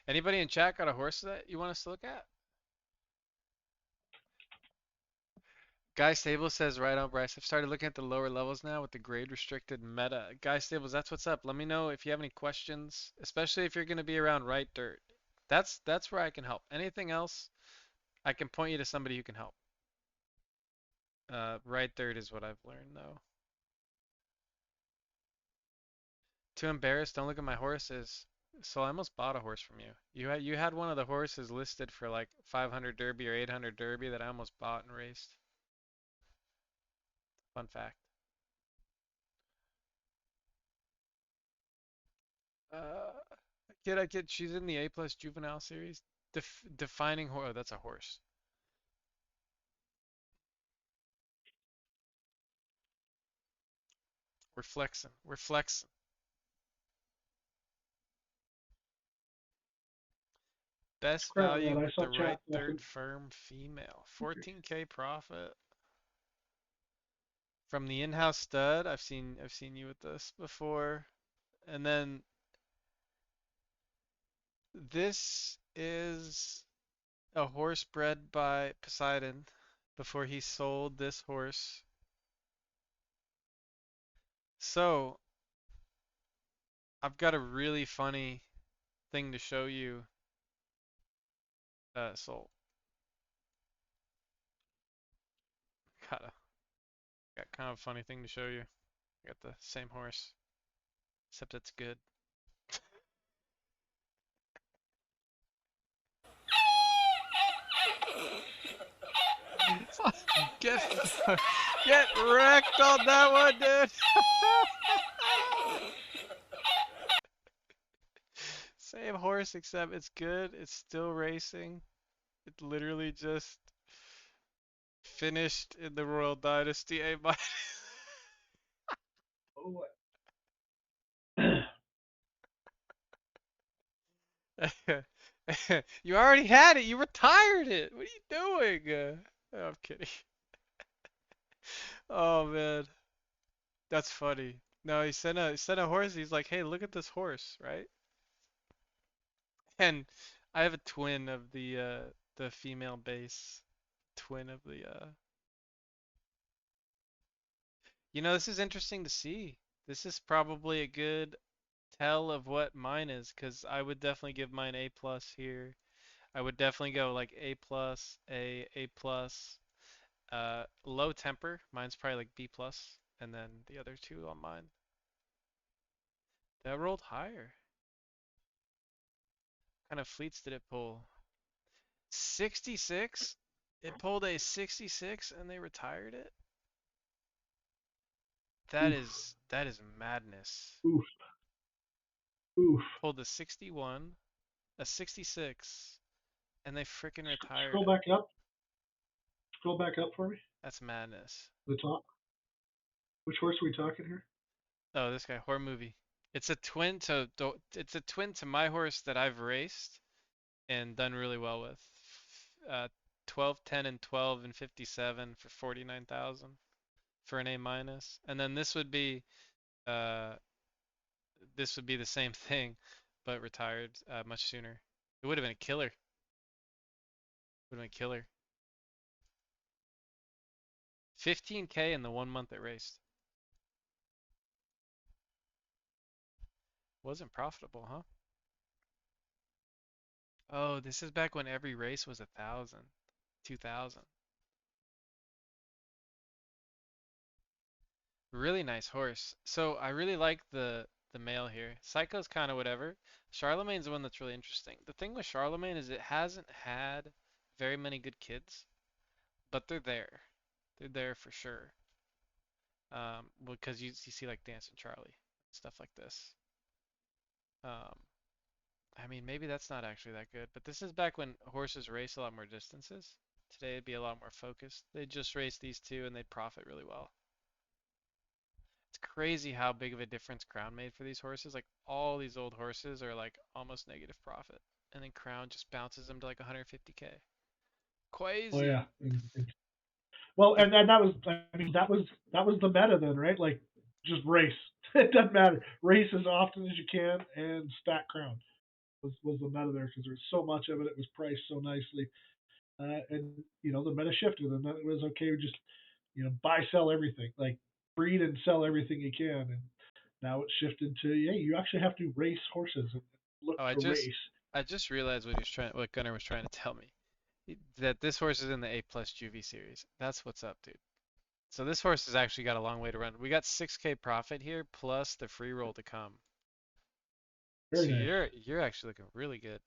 Anybody in chat got a horse that you want us to look at? Guy Stables says right on, Bryce. I've started looking at the lower levels now with the grade restricted meta. Guy Stables, that's what's up. Let me know if you have any questions, especially if you're going to be around right dirt. That's where I can help. Anything else, I can point you to somebody who can help. Right dirt is what I've learned though. Too embarrassed, don't look at my horses. So I almost bought a horse from you. You had one of the horses listed for like 500 Derby or 800 Derby that I almost bought and raced. Fun fact. Uh, I kid. She's in the A plus juvenile series. Defining horse. Oh, that's a horse. We're flexing. We're flexing. Best Credit value that. I with saw the chat right laughing. third firm female. 14K profit from the in-house stud. I've seen you with this before. And then this is a horse bred by Poseidon before he sold this horse. So I've got a really funny thing to show you. Sold. Got a got kind of a funny thing to show you. Got the same horse, except it's good. Get get wrecked on that one, dude. Same horse, except it's good. It's still racing. It literally just finished in the Royal Dynasty A minus. Oh, You already had it. You retired it. What are you doing? Oh, I'm kidding. Oh man, that's funny. No, he sent a horse. He's like, hey, look at this horse, right? And I have a twin of the female base, twin of the. This is interesting to see. This is probably a good tell of what mine is, because I would definitely give mine A plus here. I would definitely go like A plus, A plus. Low temper. Mine's probably like B plus, and then the other two on mine. That rolled higher. What kind of fleets did it pull? 66? It pulled a 66 and they retired it? That oof, is madness. oof, oof. Pulled a 61, a 66, and they freaking retired Scroll it. back up. Scroll back up for me. That's madness. The top. Which horse are we talking here? Oh, this guy, horror movie. It's a twin to my horse that I've raced and done really well with. 12, 10, and 12 and 57 for 49,000 for an A minus. And then uh this would be the same thing, but retired much sooner. It would have been a killer. Would have been a killer. 15K in the 1 month it raced. Wasn't profitable, huh? Oh, this is back when every race was 1,000, 2,000. Really nice horse. So I really like the male here. Psycho's kind of whatever. Charlemagne's the one that's really interesting. The thing with Charlemagne is it hasn't had very many good kids, but they're there. They're there for sure. Because you see like Dancing Charlie, stuff like this. Um, I mean, maybe that's not actually that good, but this is back when horses race a lot more distances. Today it'd be a lot more focused. They just race these two and they'd profit really well. It's crazy how big of a difference Crown made for these horses. Like all these old horses are like almost negative profit, and then Crown just bounces them to like 150K. Oh Crazy. yeah. Well, It, and that was, I mean, that was the meta then, right? Like, just race. It doesn't matter. Race as often as you can and stack crown was the meta there because there's so much of it. It was priced so nicely, and the meta shifted, and then it was okay. Just buy, sell everything, like breed and sell everything you can, and now it's shifted to, yeah, you actually have to race horses and look oh, to race. I just realized what Gunnar was trying to tell me. That this horse is in the A plus Juvie series. That's what's up, dude. So this horse has actually got a long way to run. We got 6K profit here plus the free roll to come. Very So nice. you're actually looking really good.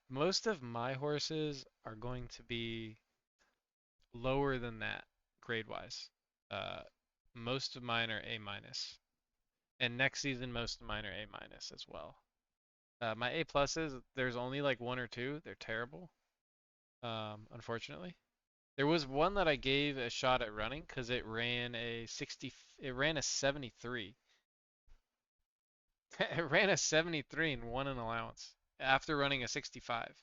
Most of my horses are going to be lower than that grade wise. Uh, most of mine are A minus, and next season most of mine are A minus as well. My A pluses, there's only like one or two. They're terrible, unfortunately. There was one that I gave a shot at running because it ran a 73. It ran a 73 and won an allowance after running a 65.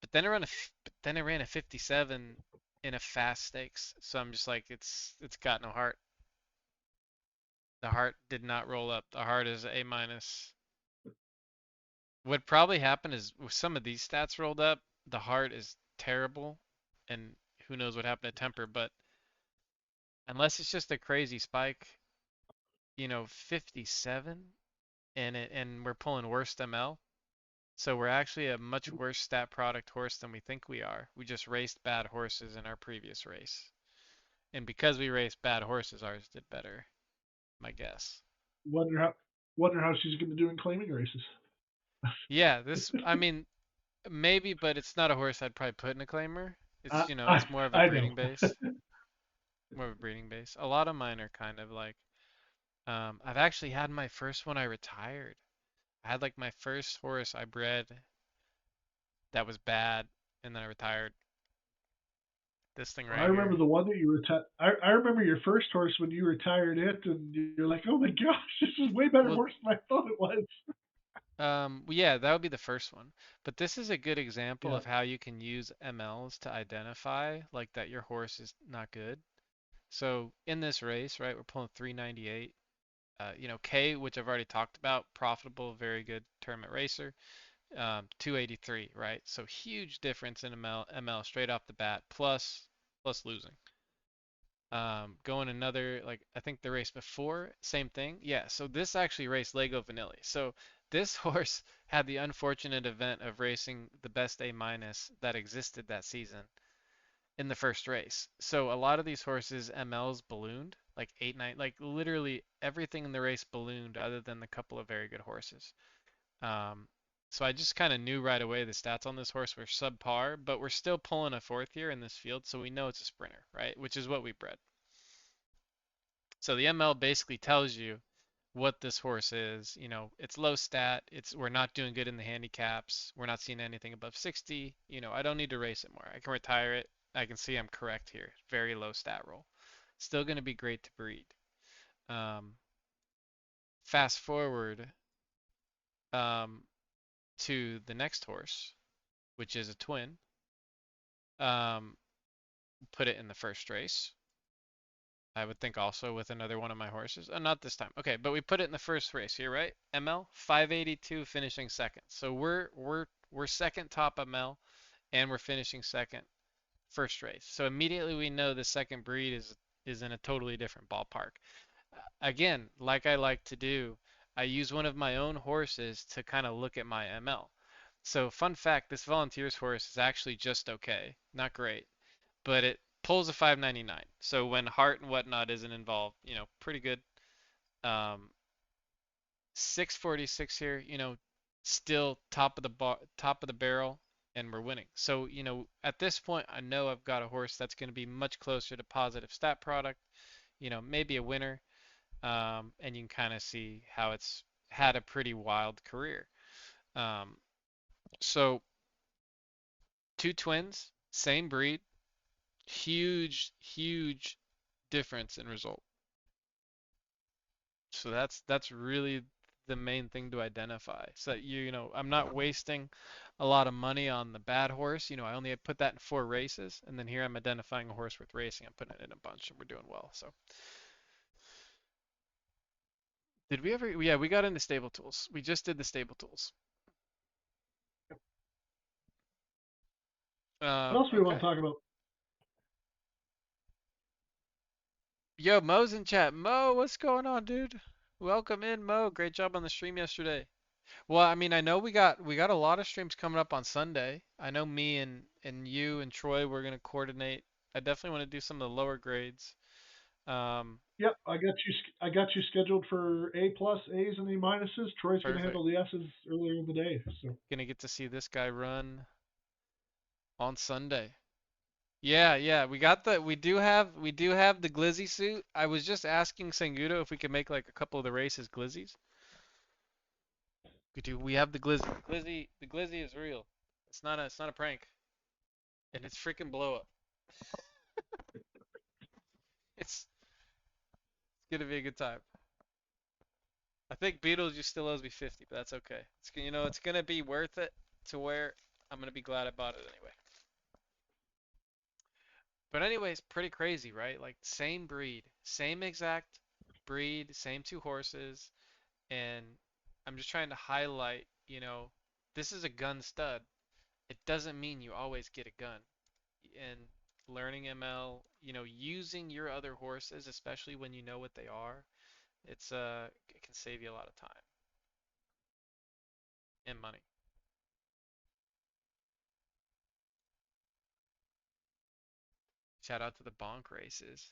But then it ran a 57 in a fast stakes. So I'm just like, it's got no heart. The heart did not roll up. The heart is A minus. What probably happened is with some of these stats rolled up, the heart is terrible, and who knows what happened to temper. But unless it's just a crazy spike, 57 and we're pulling worst ML. So we're actually a much worse stat product horse than we think we are. We just raced bad horses in our previous race. And because we raced bad horses, ours did better, my guess. Wonder how wonder how she's going to do in claiming races. Yeah, I mean, maybe, but it's not a horse I'd probably put in a claimer. I I, It's more of a I know. breeding base. More of a breeding base. A lot of mine are kind of like, I've actually had my first one I retired. I had like my first horse I bred that was bad, and then I retired. This thing I right remember here. the one that you retired. I remember your first horse when you retired it, and you're like, "Oh my gosh, this is way better Well, horse than I thought it was." well, yeah, that would be the first one. But this is a good example Yeah, of how you can use MLs to identify like that your horse is not good. So in this race, right, we're pulling 398. K, which I've already talked about, profitable, very good tournament racer. 283, right? So huge difference in ML straight off the bat, plus losing. Going another, like I think the race before, same thing. Yeah, so this actually raced Lego Vanilli. So this horse had the unfortunate event of racing the best A minus that existed that season in the first race. So a lot of these horses MLs ballooned, like 8, 9, like literally everything in the race ballooned other than the couple of very good horses. Um, so I just kind of knew right away the stats on this horse were subpar, but we're still pulling a fourth here in this field, so we know it's a sprinter, right? Which is what we bred. So the ML basically tells you what this horse is. It's low stat. We're not doing good in the handicaps. We're not seeing anything above 60. I don't need to race it more. I can retire it. I can see I'm correct here. Very low stat roll. Still going to be great to breed. Um, Fast forward um, to the next horse, which is a twin. Um, put it in the first race. I would think also with another one of my horses. Not this time. Okay, but we put it in the first race here, right? ML 582 finishing second. So we're second top ML and we're finishing second first race. So immediately we know the second breed is in a totally different ballpark. Again, like I like to do, I use one of my own horses to kind of look at my ML. So fun fact, this volunteers horse is actually just okay, not great, but it pulls a 599. So when heart and whatnot isn't involved, pretty good. Um, 646 here, still top of the barrel, and we're winning. So, at this point, I know I've got a horse that's going to be much closer to positive stat product, maybe a winner, and you can kind of see how it's had a pretty wild career. Um, so, two twins, same breed, huge, huge difference in result. So that's really the main thing to identify. So I'm not wasting a lot of money on the bad horse. I only put that in 4 races, and then here I'm identifying a horse with racing. I'm putting it in a bunch, and we're doing well. So did we ever? Yeah, we got into stable tools. We just did the stable tools. What else do we want Okay. to talk about? Yo, Mo's in chat. Mo, what's going on, dude? Welcome in, Mo. Great job on the stream yesterday. Well, I mean, I know we got a lot of streams coming up on Sunday. I know me and you and Troy we're gonna coordinate. I definitely want to do some of the lower grades. Um, Yep, I got you. I got you scheduled for A plus, A's, and A minuses. Troy's going to Perfect. handle the S's earlier in the day. So Gonna get to see this guy run on Sunday. Yeah, yeah, we do have the glizzy suit. I was just asking Sangudo if we could make like a couple of the races glizzies. We have the glizzy. The glizzy is real. It's not a prank. And it's freaking blow up. It's gonna be a good time. I think Beetlejuice still owes me 50, but that's okay. It's gonna be worth it to where I'm gonna be glad I bought it anyway. But anyways, pretty crazy, right? Like same breed, same exact breed, same 2 horses, and I'm just trying to highlight, this is a gun stud. It doesn't mean you always get a gun. And learning ML, using your other horses, especially when you know what they are, it can save you a lot of time and money. Shout out to the bonk races.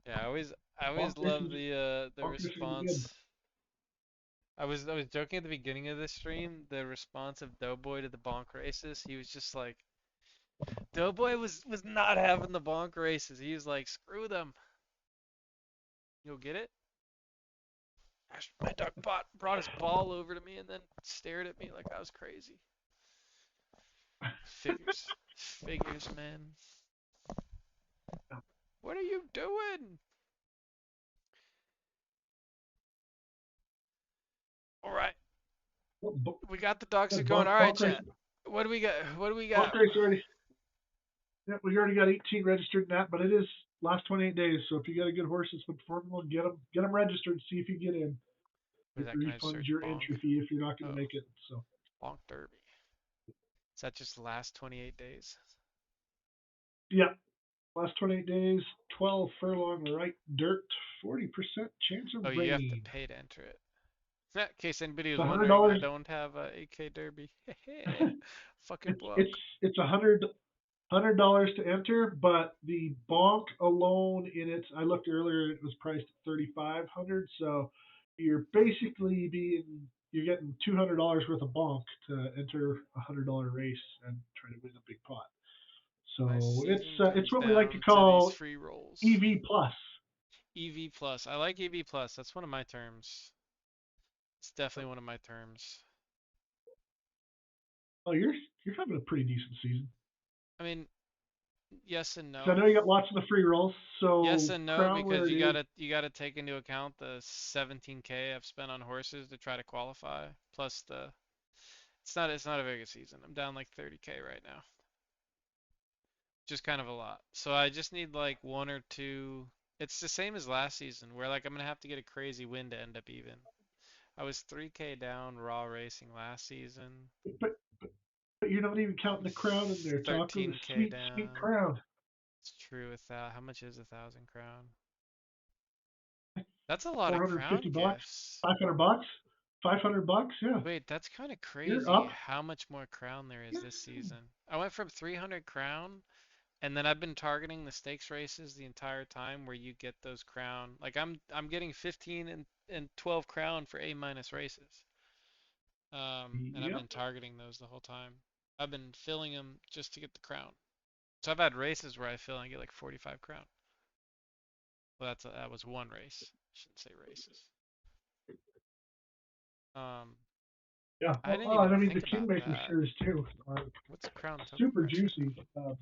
Yeah, I always bonk love races, the bonk races are good. response. I was joking at the beginning of this stream, the response of Doughboy to the bonk races. He was just like Doughboy was not having the bonk races. He was like, screw them. You'll get it? My dog brought his ball over to me and then stared at me like I was crazy. Figures. Figures, man. What are you doing? All right. Well, We got the dog sit going. bonk, All right, bonk race, chat. What do we got? What do we bonk got? race already. Yeah, we already got 18 registered in that, but it is last 28 days. So if you got a good horse that's been performing well, get them registered. See if you get in. What is It that? Can I just refunds search your bonk? entry fee if you're not going to Oh, make it. So bonk derby. Is that just the last 28 days? yeah, last 28 days, 12 furlong right dirt, 40% chance Oh, of you have to rain. pay to enter it. In case anybody It's was a hundred wondering, I dollars. don't have a 8K derby. Fucking It's bloke. it's $100 to enter, but the bonk alone in its I looked earlier, it was priced at 3,500. So you're getting $200 worth of bonk to enter $100 race and try to win a big pot. My So season it's comes what we like to down to these call free rolls. EV plus. EV plus. I like EV plus. That's one of my terms. It's definitely one of my terms. Oh, you're having a pretty decent season. I mean, yes and Because I no. know you got lots of the free rolls. Yes So and no crown where because it you is. gotta take into account the 17K I've spent on horses to try to qualify. Plus it's not a very good season. I'm down like 30K right now. Just kind of a lot. So I just need like one or two. It's the same as last season where like I'm gonna have to get a crazy win to end up even. I was 3K down raw racing last season. But but you're not even I'm counting the crown in there, Taco. The 13K sweet, sweet down. crown. It's true with that. How much is 1,000 crown? That's a lot of 450 crown bucks, gifts. 500 bucks, 500 bucks. Yeah, Wait, that's kind of you're crazy up. how much more crown there is Yeah. this season. I went from 300 crown, and then I've been targeting the stakes races the entire time where you get those crown. Like I'm getting 15 and 12 crown for A minus races. And I've Yep. been targeting those the whole time. I've been filling them just to get the crown. So I've had races where I fill and get like 45 crown. Well, that was one race. I shouldn't say races. Um, Yeah. I Well, didn't well, even I mean, the think about Kingmaker that. series too are What's crown token super price right juicy. now?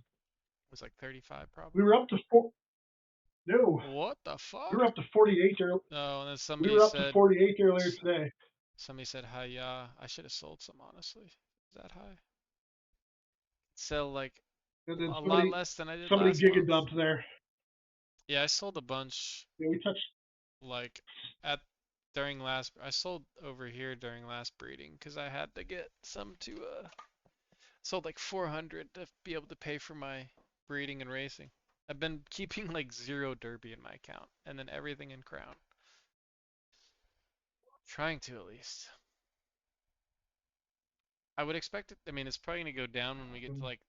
It was like 35 We probably. were up to four. No, What the we fuck? were up to 48. Oh, and then We somebody were up to said 48 earlier today. somebody said hi, yeah. I should have sold some honestly. Is that high? Sell like And then a lot somebody less than I did somebody last giga month. dumped there. Yeah, I sold a bunch Yeah, we touched. like at during last I sold over here during last breeding because I had to get some to sold like 400 to be able to pay for my breeding and racing. I've been keeping like zero derby in my account and then everything in crown. Trying to at least. I would expect it. I mean, it's probably gonna go down when we get to like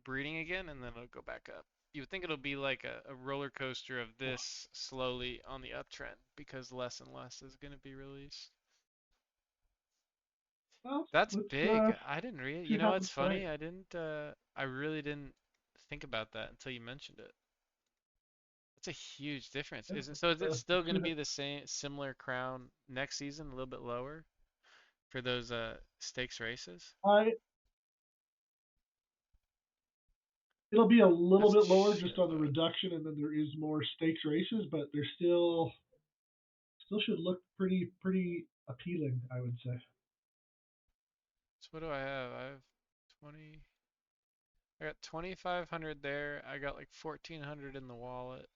breeding again, and then it'll go back up. You would think it'll be like a roller coaster of this slowly on the uptrend because less and less is gonna be released. Well, That's let's big. I didn't read it. see You what know happens what's tonight. funny? I didn't. I really didn't think about that until you mentioned it. That's a huge difference. Yeah, Is it so? Is it still let's going see to what be the same, similar crown next season, a little bit lower for those stakes races? I it'll be a little That's a bit lower just on the shitload. reduction, and then there is more stakes races, but they're still should look pretty appealing, I would say. So what do I have? I have 20. I got 2,500 there. I got like 1,400 in the wallet,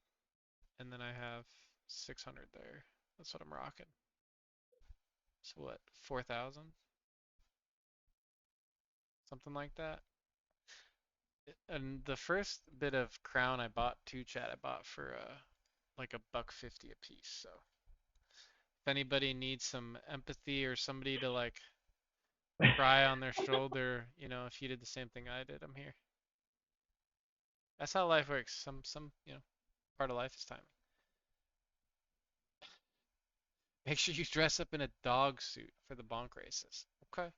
and then I have 600 there. That's what I'm rocking. So what? 4,000? Something like that. And the first bit of crown I bought too, chat, I bought for like a buck 50 a piece. So if anybody needs some empathy or somebody to like cry on their shoulder, if you did the same thing I did, I'm here. That's how life works. Some part of life is timing. Make sure you dress up in a dog suit for the bonk races. Okay.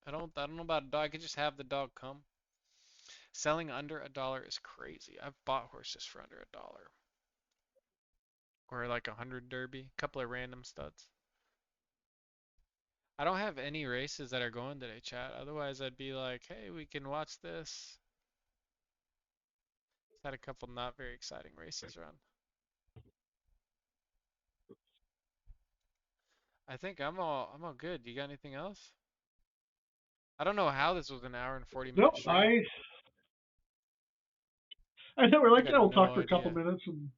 I don't know about a dog. I could just have the dog come. Selling under $1 is crazy. I've bought horses for under $1. Or like 100 derby, a couple of random studs. I don't have any races that are going today, chat. Otherwise, I'd be like, hey, we can watch this. Just had a couple not very exciting races run. I think I'm all good. You got anything else? I don't know how this was an hour and 40-minute Nope, stream. I know we're I like, got yeah, we'll talk no for a couple idea. minutes, and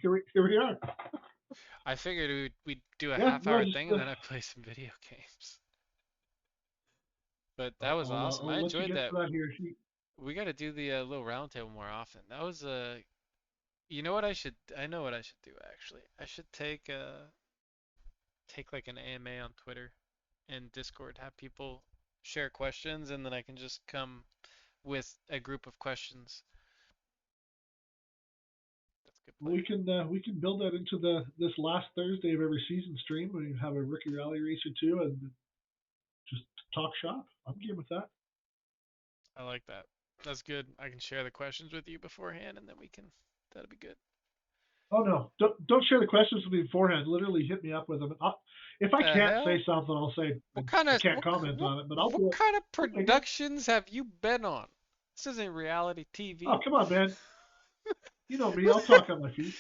here we are. I figured we'd do a Yeah, half no, hour just thing and then I'd play some video games. But that was awesome. I I'll let you enjoyed get that. to that here. We got to do the little roundtable more often. That was you know what I should? I know what I should do actually. I should take like an AMA on Twitter and Discord, have people share questions, and then I can just come with a group of questions. That's a good plan. We can build that into the this last Thursday of every season stream. We have a rookie rally race or two, and just talk shop. I'm game with that. I like that. That's good. I can share the questions with you beforehand, and then we can. That'll be good. Oh no, don't share the questions with me beforehand. Literally hit me up with them. If I The can't say hell? something, I'll say What kind I of can't comment on it, but I'll what do it. kind of I'll take it. productions have you been on? This isn't reality Oh TV. come on, man. You know me. I'll talk on my feet.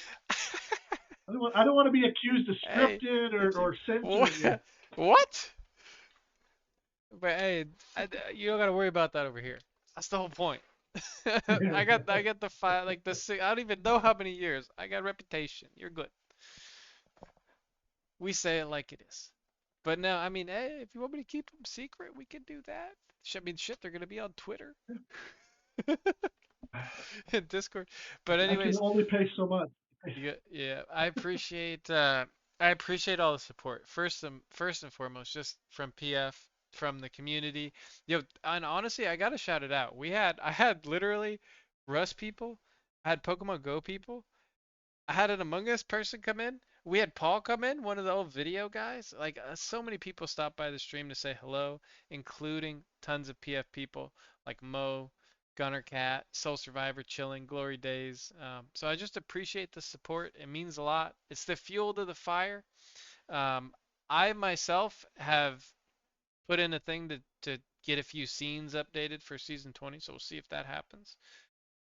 I don't want to be accused of Hey, scripting if you or censoring you. what? What? But hey, you don't gotta worry about that over here. That's the whole point. I got the five like the six, I don't even know how many years. I got reputation. You're good. We say it like it is. But now, I mean, hey, if you want me to keep them secret, we can do that. I mean, shit, they're gonna be on Twitter and Discord. But I can anyways, only pay so much. yeah, yeah, I appreciate all the support. First and foremost, just from PF, from the community. And honestly, I gotta shout it out. I had literally Rust people, I had Pokemon Go people, I had an Among Us person come in. We had Paul come in, one of the old video guys. Like so many people stopped by the stream to say hello, including tons of PF people like Mo, Gunner Cat, Soul Survivor, Chilling, Glory Days. So I just appreciate the support. It means a lot. It's the fuel to the fire. Um, I myself have put in a thing to get a few scenes updated for season 20, so we'll see if that happens.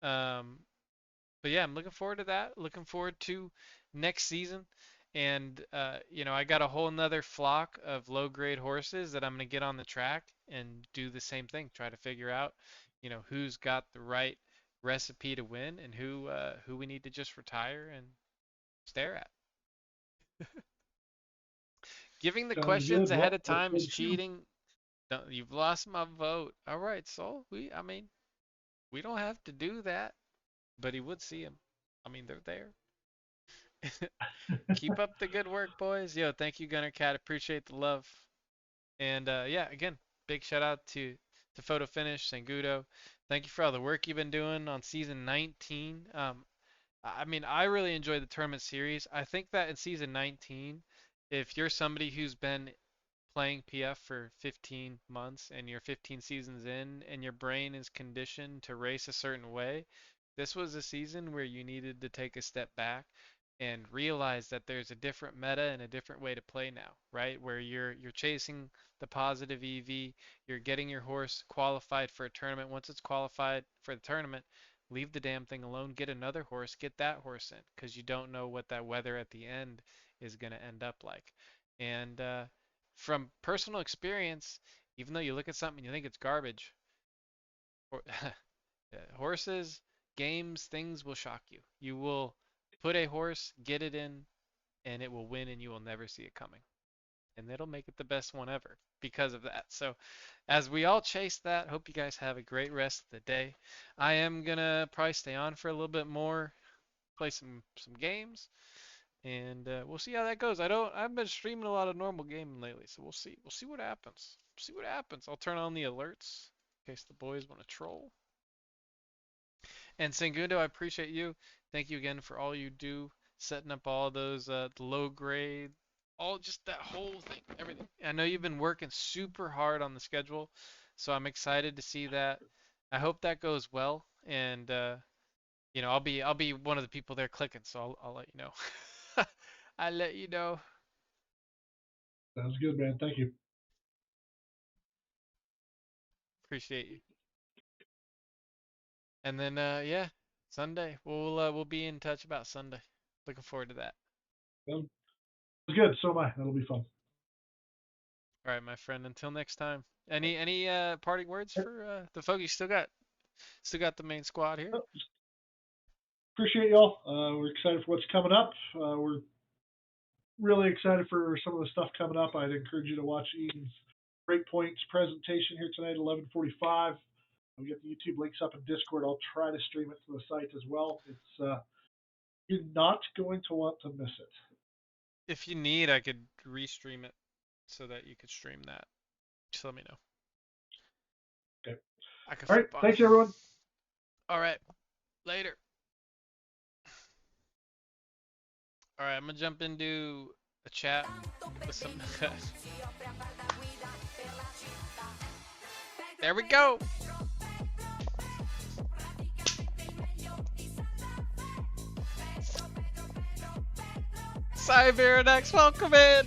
Um, but yeah, I'm looking forward to that. Looking forward to next season. And I got a whole nother flock of low grade horses that I'm gonna get on the track and do the same thing. Try to figure out, who's got the right recipe to win and who we need to just retire and stare at. Giving the Sounds questions good. ahead Well, of look time forward is to seeing 'em. cheating. You've lost my vote. All right, Sol. I mean, we don't have to do that, but he would see him. I mean, they're there. Keep up the good work, boys. Yo, thank you, Gunner Cat. Appreciate the love. And yeah, again, big shout out to Photo Finish, Sangudo. Thank you for all the work you've been doing on season 19. I mean, I really enjoyed the tournament series. I think that in season 19, if you're somebody who's been playing PF for 15 months and you're 15 seasons in and your brain is conditioned to race a certain way, this was a season where you needed to take a step back and realize that there's a different meta and a different way to play now, right? Where you're chasing the positive EV, you're getting your horse qualified for a tournament. Once it's qualified for the tournament, leave the damn thing alone, get another horse, get that horse in, because you don't know what that weather at the end is going to end up like. And from personal experience, even though you look at something and you think it's garbage, horses, games, things will shock you. You will put a horse, get it in, and it will win, and you will never see it coming. And it'll make it the best one ever because of that. So, as we all chase that, hope you guys have a great rest of the day. I am gonna probably stay on for a little bit more, play some games, and we'll see how that goes. I've been streaming a lot of normal gaming lately, so we'll see. We'll see what happens. See what happens. I'll turn on the alerts in case the boys want to troll. And Sangundo, I appreciate you. Thank you again for all you do, setting up all those the low grade, all just that whole thing, everything. I know you've been working super hard on the schedule, so I'm excited to see that. I hope that goes well, and I'll be one of the people there clicking, so I'll let you know. I'll let you know. Sounds good, man. Thank you. Appreciate you. And then yeah, Sunday we'll be in touch about Sunday. Looking forward to that. Sounds good. So am I. That'll be fun. All right, my friend. Until next time. Any parting words for the folks? You still got the main squad here. Appreciate y'all. We're excited for what's coming up. We're really excited for some of the stuff coming up. I'd encourage you to watch Eden's Breakpoints presentation here tonight at 11:45. We get the YouTube links up in Discord. I'll try to stream it to the site as well. It's you're not going to want to miss it. If you need, I could restream it so that you could stream that. Just let me know. Okay. I could All right. flip on. Thank you, everyone. All right. Later. All right, I'm gonna jump into a chat with some. There we go. Cyberanex, welcome in.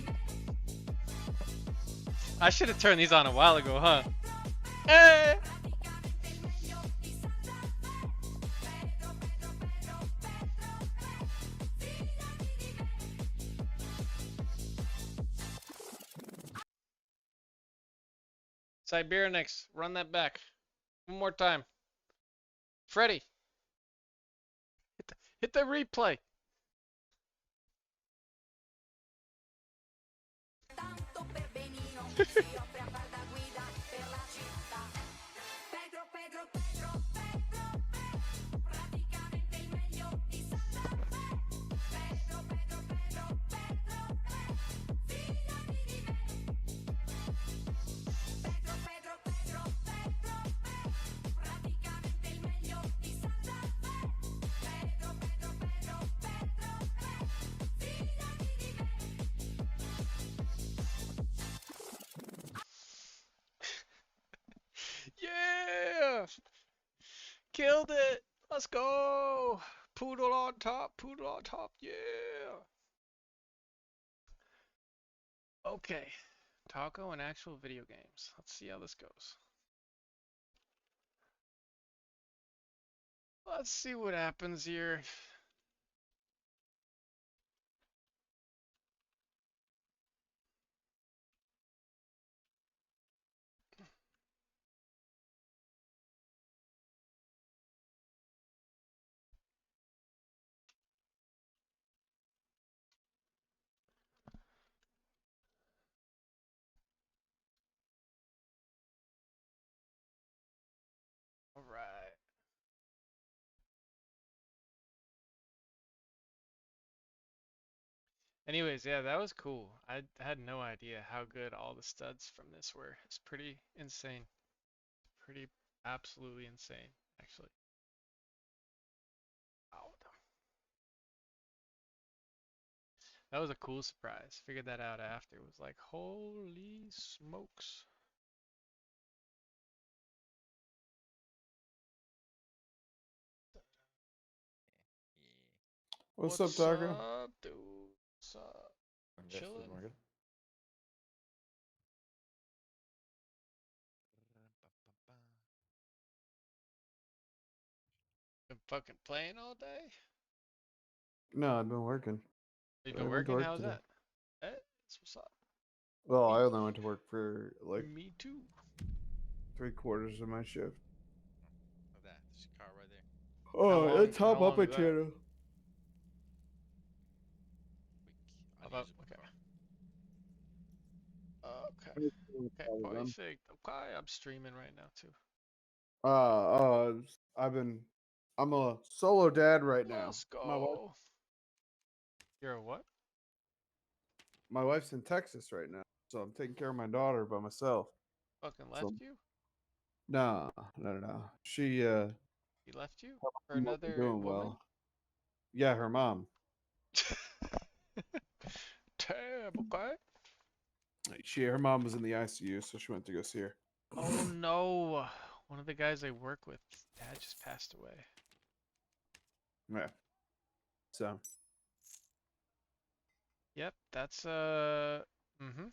I should have turned these on a while ago, huh? Hey. Cyberanex, run that back. One more time. Freddy, hit the replay. Yeah! Killed it! Let's go! Poodle on top, poodle on top, yeah! Okay. Taco and actual video games. Let's see how this goes. Let's see what happens here. All right. Anyways, yeah, that was cool. I had no idea how good all the studs from this were. It's pretty insane. Pretty absolutely insane, actually. Wow. That was a cool surprise. Figured that out after. It was like, holy smokes. What's up, What's Taco? up, dude? What's up? Yes, food Chilling? market. Been fucking playing all day? No, I've been working. You I been went to working? work How's today. that? That's what's up. Well, I Me, only went to work for like me too. 3/4 of my shift. Of that. There's a car right there. Oh, it's How hop up long a is that? channel. Quick, About, unusable okay. car. Okay. Okay, perfect. Okay, I'm streaming right now too. I've been. I'm a solo dad right now. Let's go. You're a what? My wife's in Texas right now, so I'm taking care of my daughter by myself. Fucking So left you? no, no, no. She He left you for wasn't another doing woman? well. Yeah, her mom. Damn, okay. Her mom was in the ICU, so she went to go see her. Oh no. One of the guys I work with, dad just passed away. Yeah. So Yep, that's mhm.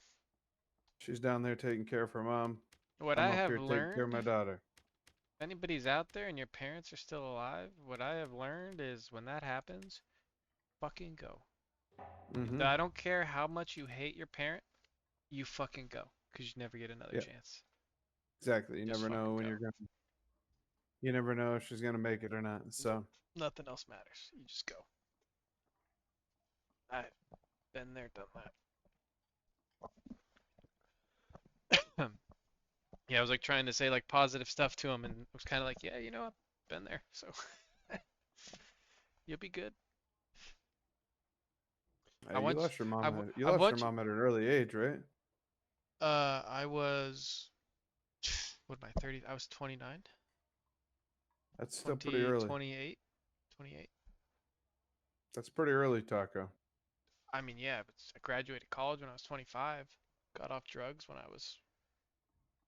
she's down there taking care of her mom. What I'm I up have here taking care of learned, my if daughter. anybody's out there and your parents are still alive, what I have learned is when that happens, fucking go. Mm-hmm. I don't care how much you hate your parent, you fucking go, 'cause you never get another Yeah, chance. exactly. You Just never know fucking when go. you're gonna. You never know if she's gonna make it or not. Nope. So Nothing else matters. You just go. I've been there, done that. Yeah, I was like trying to say like positive stuff to him, and it was kind of like, yeah, you know, I've been there, so you'll be good. I you want lost your mom. I, You I lost your want you. mom at an early age, right? I was what am I 30? I was 29, That's still pretty 20, early. 28, 28. That's pretty early, Taco. I mean, yeah, but I graduated college when I was 25. Got off drugs when I was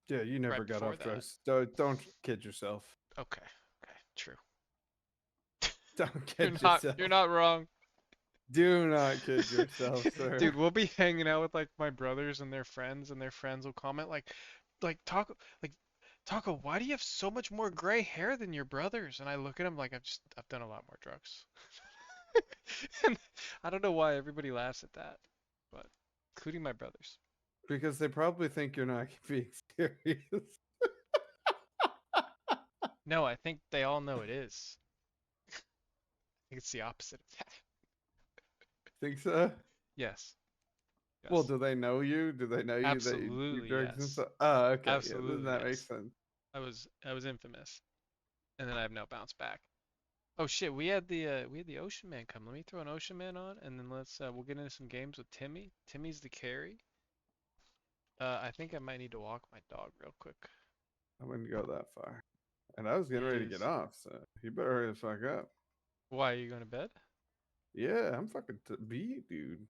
Yeah, you right never got before off that. drugs. Don't kid yourself. Okay, okay, true. Don't You're kid not yourself. you're not wrong. Do not kid yourself, sir. Dude, we'll be hanging out with like my brothers and their friends will comment like like Taco, why do you have so much more gray hair than your brothers? And I look at him like I've done a lot more drugs. And I don't know why everybody laughs at that, but including my brothers. Because they probably think you're not being serious. No, I think they all know it is. I think it's the opposite of that. Think so? Yes. Well, Yes. do they know you? Do they know you that you do Absolutely drugs and yes. stuff? Oh, okay. Yeah, then Absolutely that makes yes. sense. I was infamous. And then I have no bounce back. Oh shit, we had the Ocean Man come. Let me throw an Ocean Man on and then we'll get into some games with Timmy. Timmy's the carry. I think I might need to walk my dog real quick. I wouldn't go that far. And I was He getting ready to get is. off, so you better hurry the fuck up. Why are you going to bed? Yeah, I'm fucking beat, dude.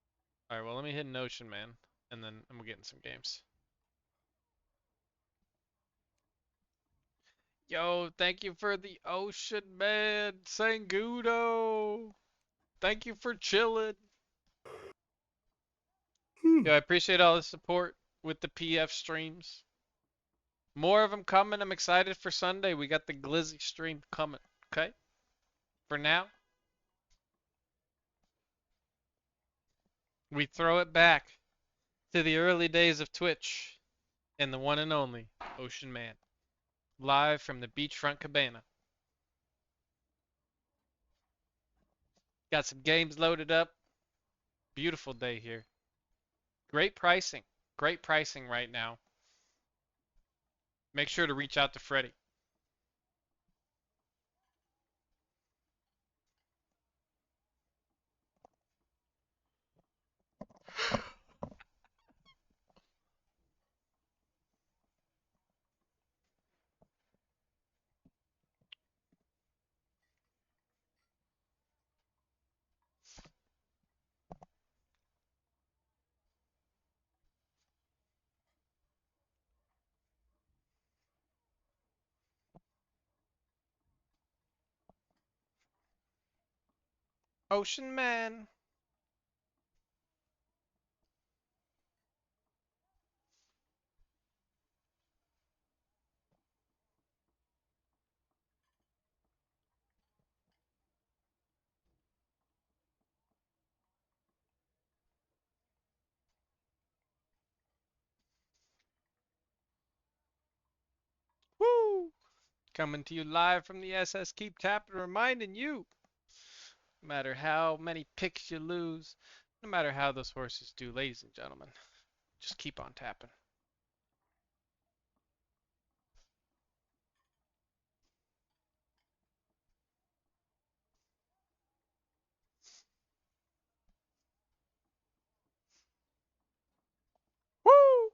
All right, well let me hit an Ocean Man and then I'm getting some games. Yo, thank you for the Ocean Man, Sangudo. Thank you for chilling. Yo, I appreciate all the support with the PF streams. More of them coming. I'm excited for Sunday. We got the Glizzy stream coming. Okay? For now, we throw it back to the early days of Twitch and the one and only Ocean Man, live from the beachfront cabana. Got some games loaded up. Beautiful day here. Great pricing. Great pricing right now. Make sure to reach out to Freddie. Ocean Man. Woo! Coming to you live from the SS Keep Tapping, reminding you, no matter how many picks you lose, no matter how those horses do, ladies and gentlemen, just keep on tapping. Woo!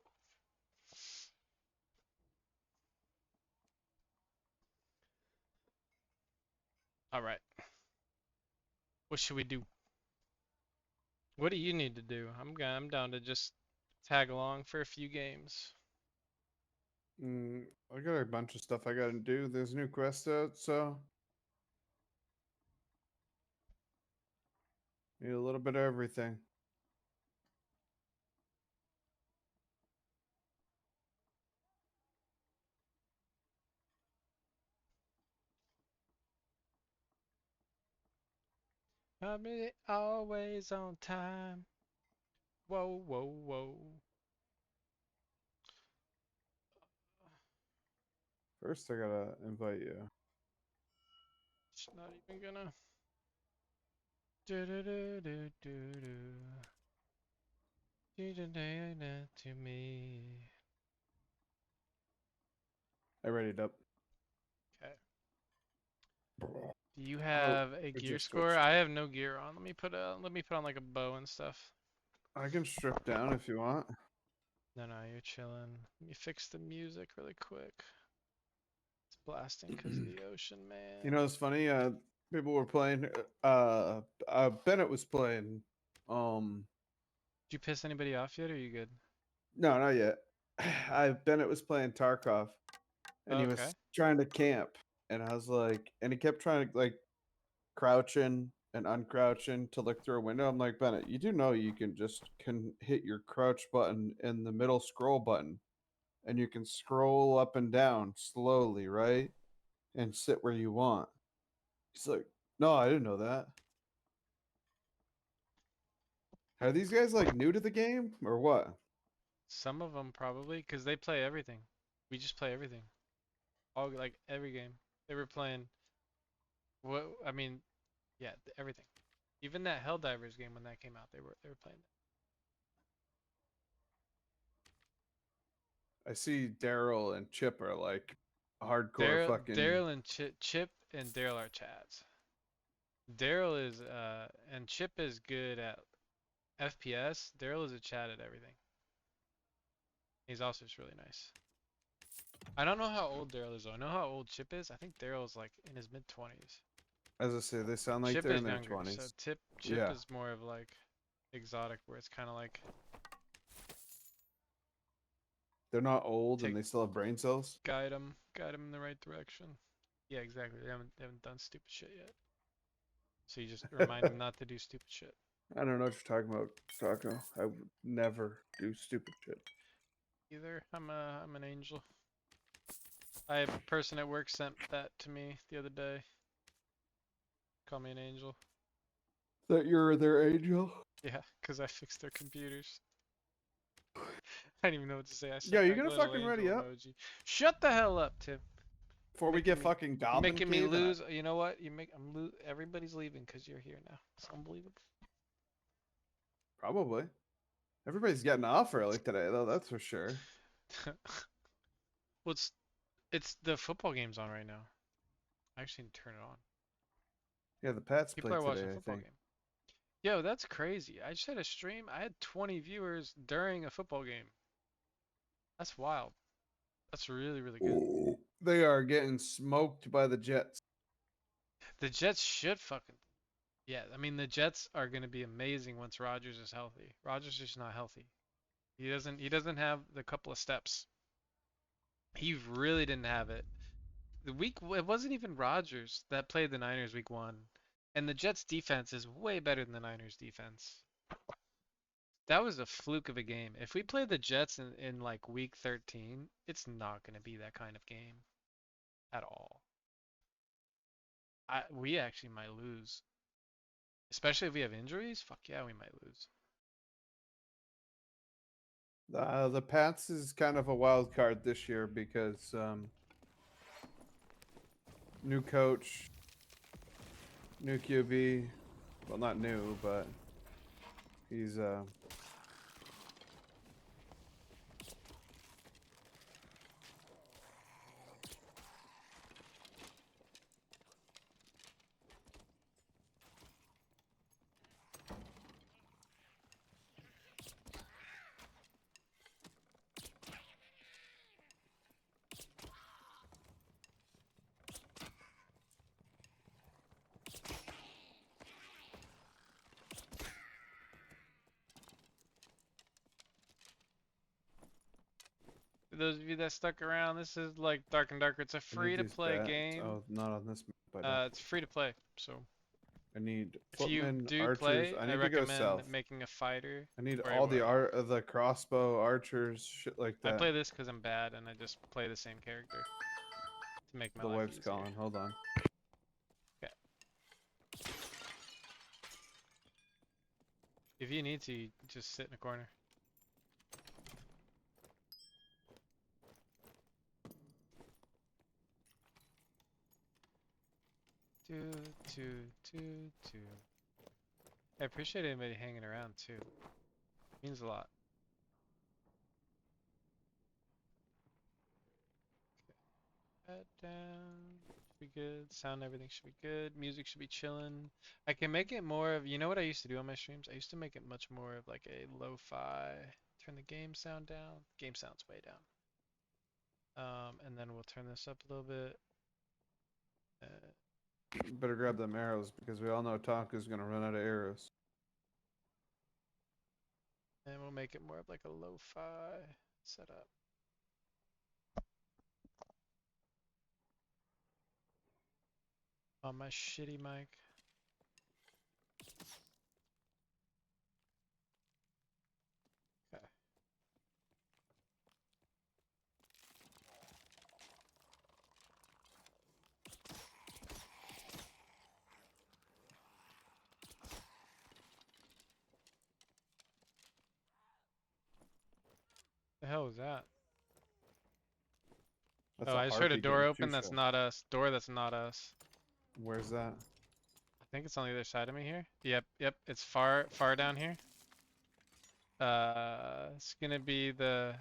All right. What should we do? What do you need to do? I'm down to just tag along for a few games. I got a bunch of stuff I gotta do. There's a new quest out, so need a little bit of everything. I'm always on time. Whoa, whoa, whoa. First, I gotta invite you. It's not even gonna. Do do do do do do. Do do do do to me. I read it up. Okay. Do you Oh, have a I gear just score? switched. I have no gear on. Let me put on like a bow and stuff. I can strip down if you want. No, no, you're chilling. Let me fix the music really quick. It's blasting because of the ocean, You man. know, it's funny. People were playing. Bennett was playing. Um, Did you piss anybody off yet, or are you good? no, not yet. Bennett was playing Tarkov, and he Okay. was trying to camp, and I was like, and he kept trying to like crouching and uncrouching to look through a window. I'm like, Bennett, you do know you can hit your crouch button and the middle scroll button, and you can scroll up and down slowly, right? And sit where you want. He's like, no, I didn't know that. Are these guys like new to the game or what? Some of them probably, because they play everything. We just play everything. All like every game. They were playing. What I mean, yeah, everything. Even that Helldivers game when that came out, they were playing I see Daryl and Chip are like that. hardcore fucking. Daryl and Chip and Daryl are chads. Daryl is and Chip is good at FPS. Daryl is a chat at everything. He's also just really nice. I don't know how old Daryl is though. I know how old Chip is. I think Daryl is like in his mid 20s. As I say, they sound like Chip they're is in their younger, so 20s. Chip Yeah. is more of like exotic, where it's kind of like They're not old and take they still have brain cells. guide him in the right direction. Yeah, exactly. They haven't done stupid shit yet. So you just remind them not to do stupid shit. I don't know what you're talking about, Taco. I would never do stupid shit. Either I'm an angel. I have a person at work sent that to me the other day. Call me an angel. That you're their angel. Yeah, because I fixed their computers. I didn't even know what to say. I Yeah, sent you back gonna little fucking angel ready up emoji. Shut the hell up, Tim. before we Making get me, fucking you're Goblin making me Cave? lose. You know what? Everybody's leaving because you're here now. It's unbelievable. Probably. Everybody's getting off early today, though. That's for sure. Well, it's the football game's on right now. I actually need to turn it on. Yeah, the Pats People play are watching today, a I football think. game. Yo, that's crazy. I just had a stream. I had 20 viewers during a football game. That's wild. That's really, really good. They are getting smoked by the Jets. The Jets should fucking. Yeah, I mean the Jets are going to be amazing once Rodgers is healthy. Rodgers is not healthy. He doesn't have the couple of steps. He really didn't have it. It wasn't even Rodgers that played the Niners week 1. And the Jets defense is way better than the Niners defense. That was a fluke of a game. If we play the Jets in like week 13, it's not going to be that kind of game at all. We actually might lose. Especially if we have injuries. Fuck yeah, we might lose. The Pats is kind of a wild card this year because new coach, new QB. Well, not new, but he's For those of you that stuck around, this is like Dark and Darker. It's a I need free to these play bats. game. Oh, not on this map. I don't. It's free to play. So I need if you footmen, do archers. play, I I need to go recommend south. making a fighter. I need Where, all the where the crossbow, archers, shit like I that. play this because I'm bad and I just play the same character to make my The life wife's easier. calling. Hold on. Okay. If you need to, you just sit in a corner. Two, two, two, two. I appreciate anybody hanging around too. Means a lot. Head down. Should be good. Sound, everything should be good. Music should be chilling. I can make it more of, you know what I used to do on my streams? I used to make it much more of like a lo-fi. Turn the game sound down. Game sound's way down. And then we'll turn this up a little bit. Better grab them arrows because we all know Tonka's gonna run out of arrows. And we'll make it more of like a lo-fi setup. On my shitty mic. Okay. The hell was that? That's Oh, a I just heard a harpy door getting open. That's two-shot. not us. Door that's not us. Where's that? I think it's on the other side of me here. Yep. It's far down here. It's gonna be the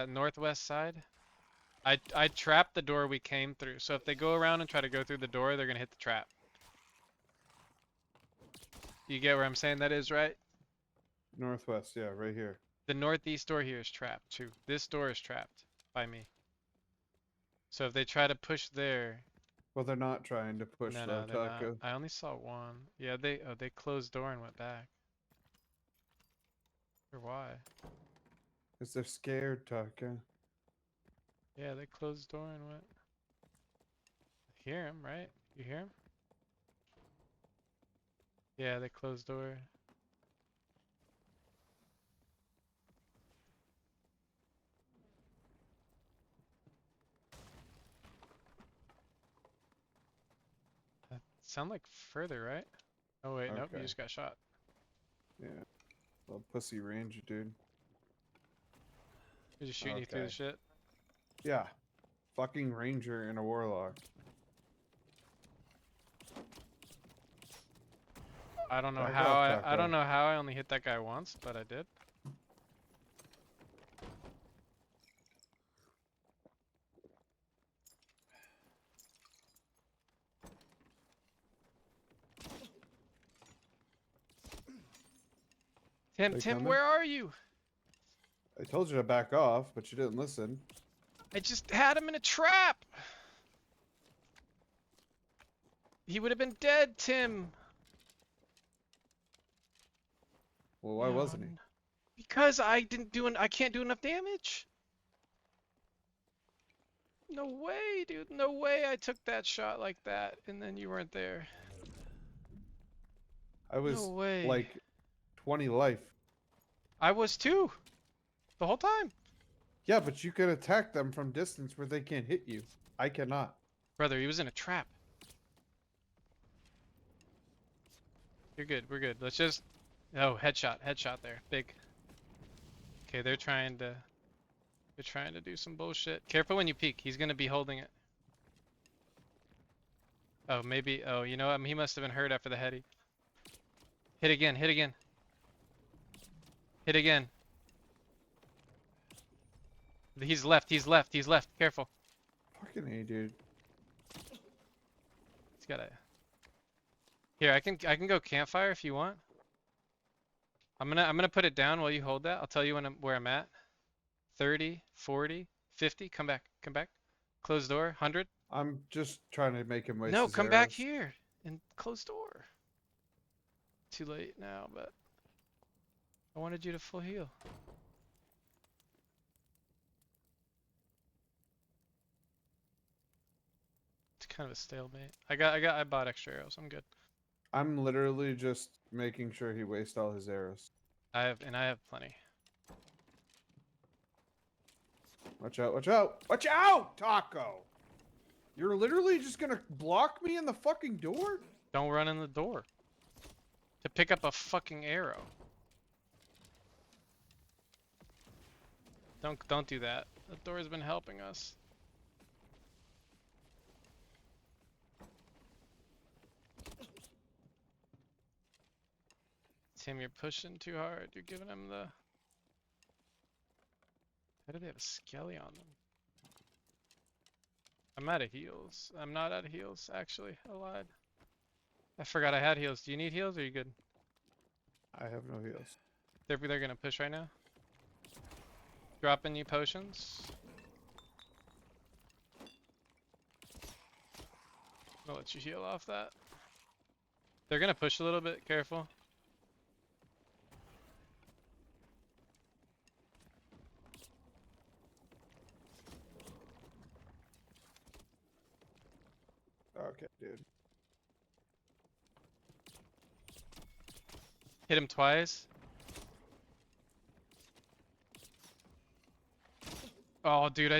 northwest side. I trapped the door we came through. So if they go around and try to go through the door, they're gonna hit the trap. You get where I'm saying that is, right? Northwest, yeah, right here. The northeast door here is trapped too. This door is trapped by me. So if they try to push there, Well, they're not trying to push though, no, they're not. Taka. I only saw one. Yeah, they closed door and went back. Or why? Because they're scared, Taka. Yeah, they closed door and went. Hear him, right? You hear him? Yeah, they closed door. sound like further, right? Oh wait, nope, you Okay. just got shot. Yeah. Little pussy range, dude. They're just shooting you through the Okay. shit. Yeah. Fucking ranger and a warlock. I don't know Back how off, I Taco. don't know how I only hit that guy once, but I did. Tim, They Tim, coming? where are you? I told you to back off, but you didn't listen. I just had him in a trap. He would have been dead, Tim. Well, why No, wasn't he? because I can't do enough damage. No way, dude. No way I took that shot like that and then you weren't there. I No was way. like 20 life. I was too. The whole time. Yeah, but you can attack them from distance where they can't hit you. I cannot. Brother, he was in a trap. You're good. We're good. Let's just... Oh, headshot. Headshot there. Big. Okay, they're trying to do some bullshit. Careful when you peek. He's gonna be holding it. Oh, maybe... Oh, you know what? He must have been hurt after the heady. Hit again. Hit again. Hit again. He's left. He's left. He's left. Careful. Fucking A, dude. He's got a... Here, I can go campfire if you want. I'm gonna put it down while you hold that. I'll tell you where I'm at. 30, 40, 50. Come back. Come back. Close door. 100. I'm just trying to make him waste No, his come back arrows. here and close door. Too late now, but I wanted you to full heal. It's kind of a stalemate. I bought extra arrows. I'm good. I'm literally just making sure he wastes all his arrows. I have plenty. Watch out, watch out! Watch out, Taco! You're literally just gonna block me in the fucking door? Don't run in the door. To pick up a fucking arrow. Don't do that. The door's been helping us. Tim, you're pushing too hard. You're giving him the... How do they have a skelly on them? I'm out of heals. I'm not out of heals, actually. I lied. I forgot I had heals. Do you need heals or are you good? I have no heals. They're gonna push right now. Dropping you potions. I'm gonna let you heal off that. They're gonna push a little bit. Careful. Okay, dude. Hit him twice. Oh, dude,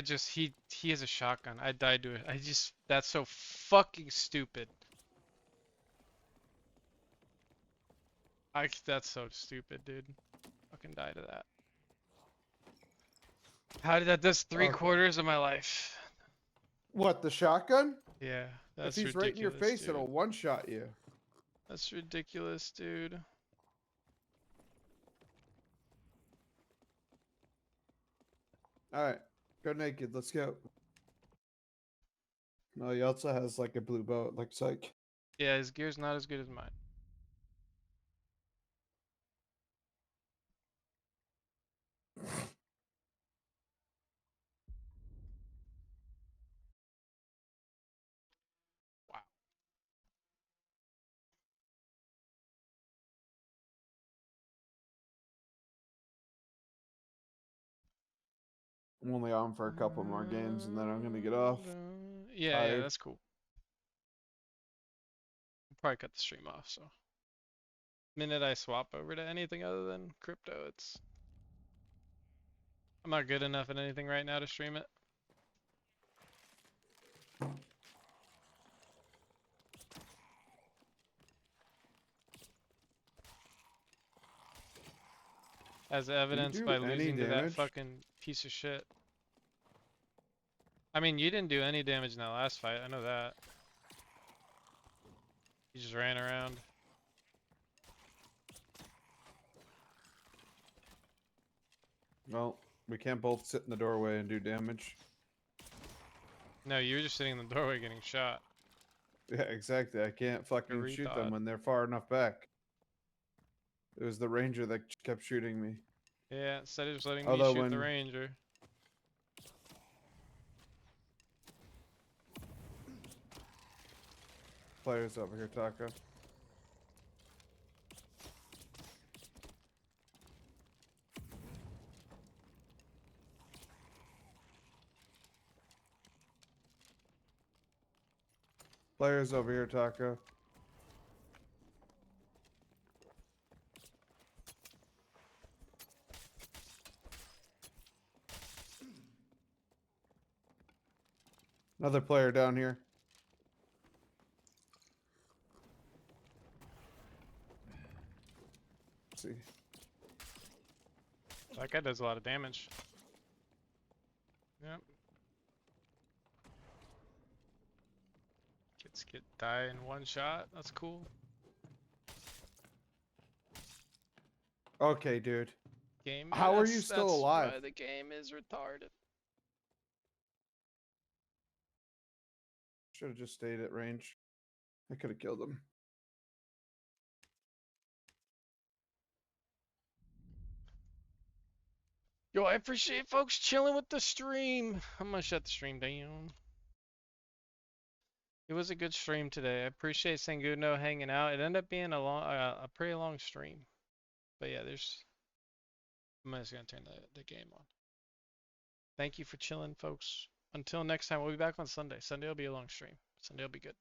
he has a shotgun. I died to it. That's so fucking stupid. That's so stupid, dude. Fucking die to that. How did that? That's three Okay. quarters of my life. What, the shotgun? Yeah, If that's he's ridiculous, right in your face, dude. it'll one-shot you. That's ridiculous, dude. Alright, go naked, let's go. No, he also has like a blue bow, like psych. Yeah, his gear's not as good as mine. Wow. I'm only on for a couple more games and then I'm gonna get off. Yeah, Tired. that's cool. I'll probably cut the stream off, so. Minute I swap over to anything other than crypto, I'm not good enough at anything right now to stream it. as Did you evidenced do by any losing to that damage? fucking piece of shit. I mean, you didn't do any damage in that last fight. I know that. You just ran around. Well, we can't both sit in the doorway and do damage. No, you were just sitting in the doorway getting shot. Yeah, exactly. I can't fucking shoot them retard. when they're far enough back. It was the ranger that kept shooting me. Yeah, instead of just letting me Although shoot the when ranger. players over here, Taco. Players over here, Taco. Another player down here. Let's see. That guy does a lot of damage. Yep. Kids get die in one shot. That's cool. Okay, dude. Game. How are you still alive? Why the game is retarded. Should have just stayed at range. I could have killed him. Yo, I appreciate folks chilling with the stream. I'm gonna shut the stream down. It was a good stream today. I appreciate Sanguno hanging out. It ended up being a pretty long stream. But yeah, I'm just gonna turn the game on. Thank you for chilling, folks. Until next time, we'll be back on Sunday. Sunday will be a long stream. Sunday will be good.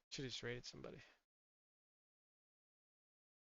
Should have just raided somebody.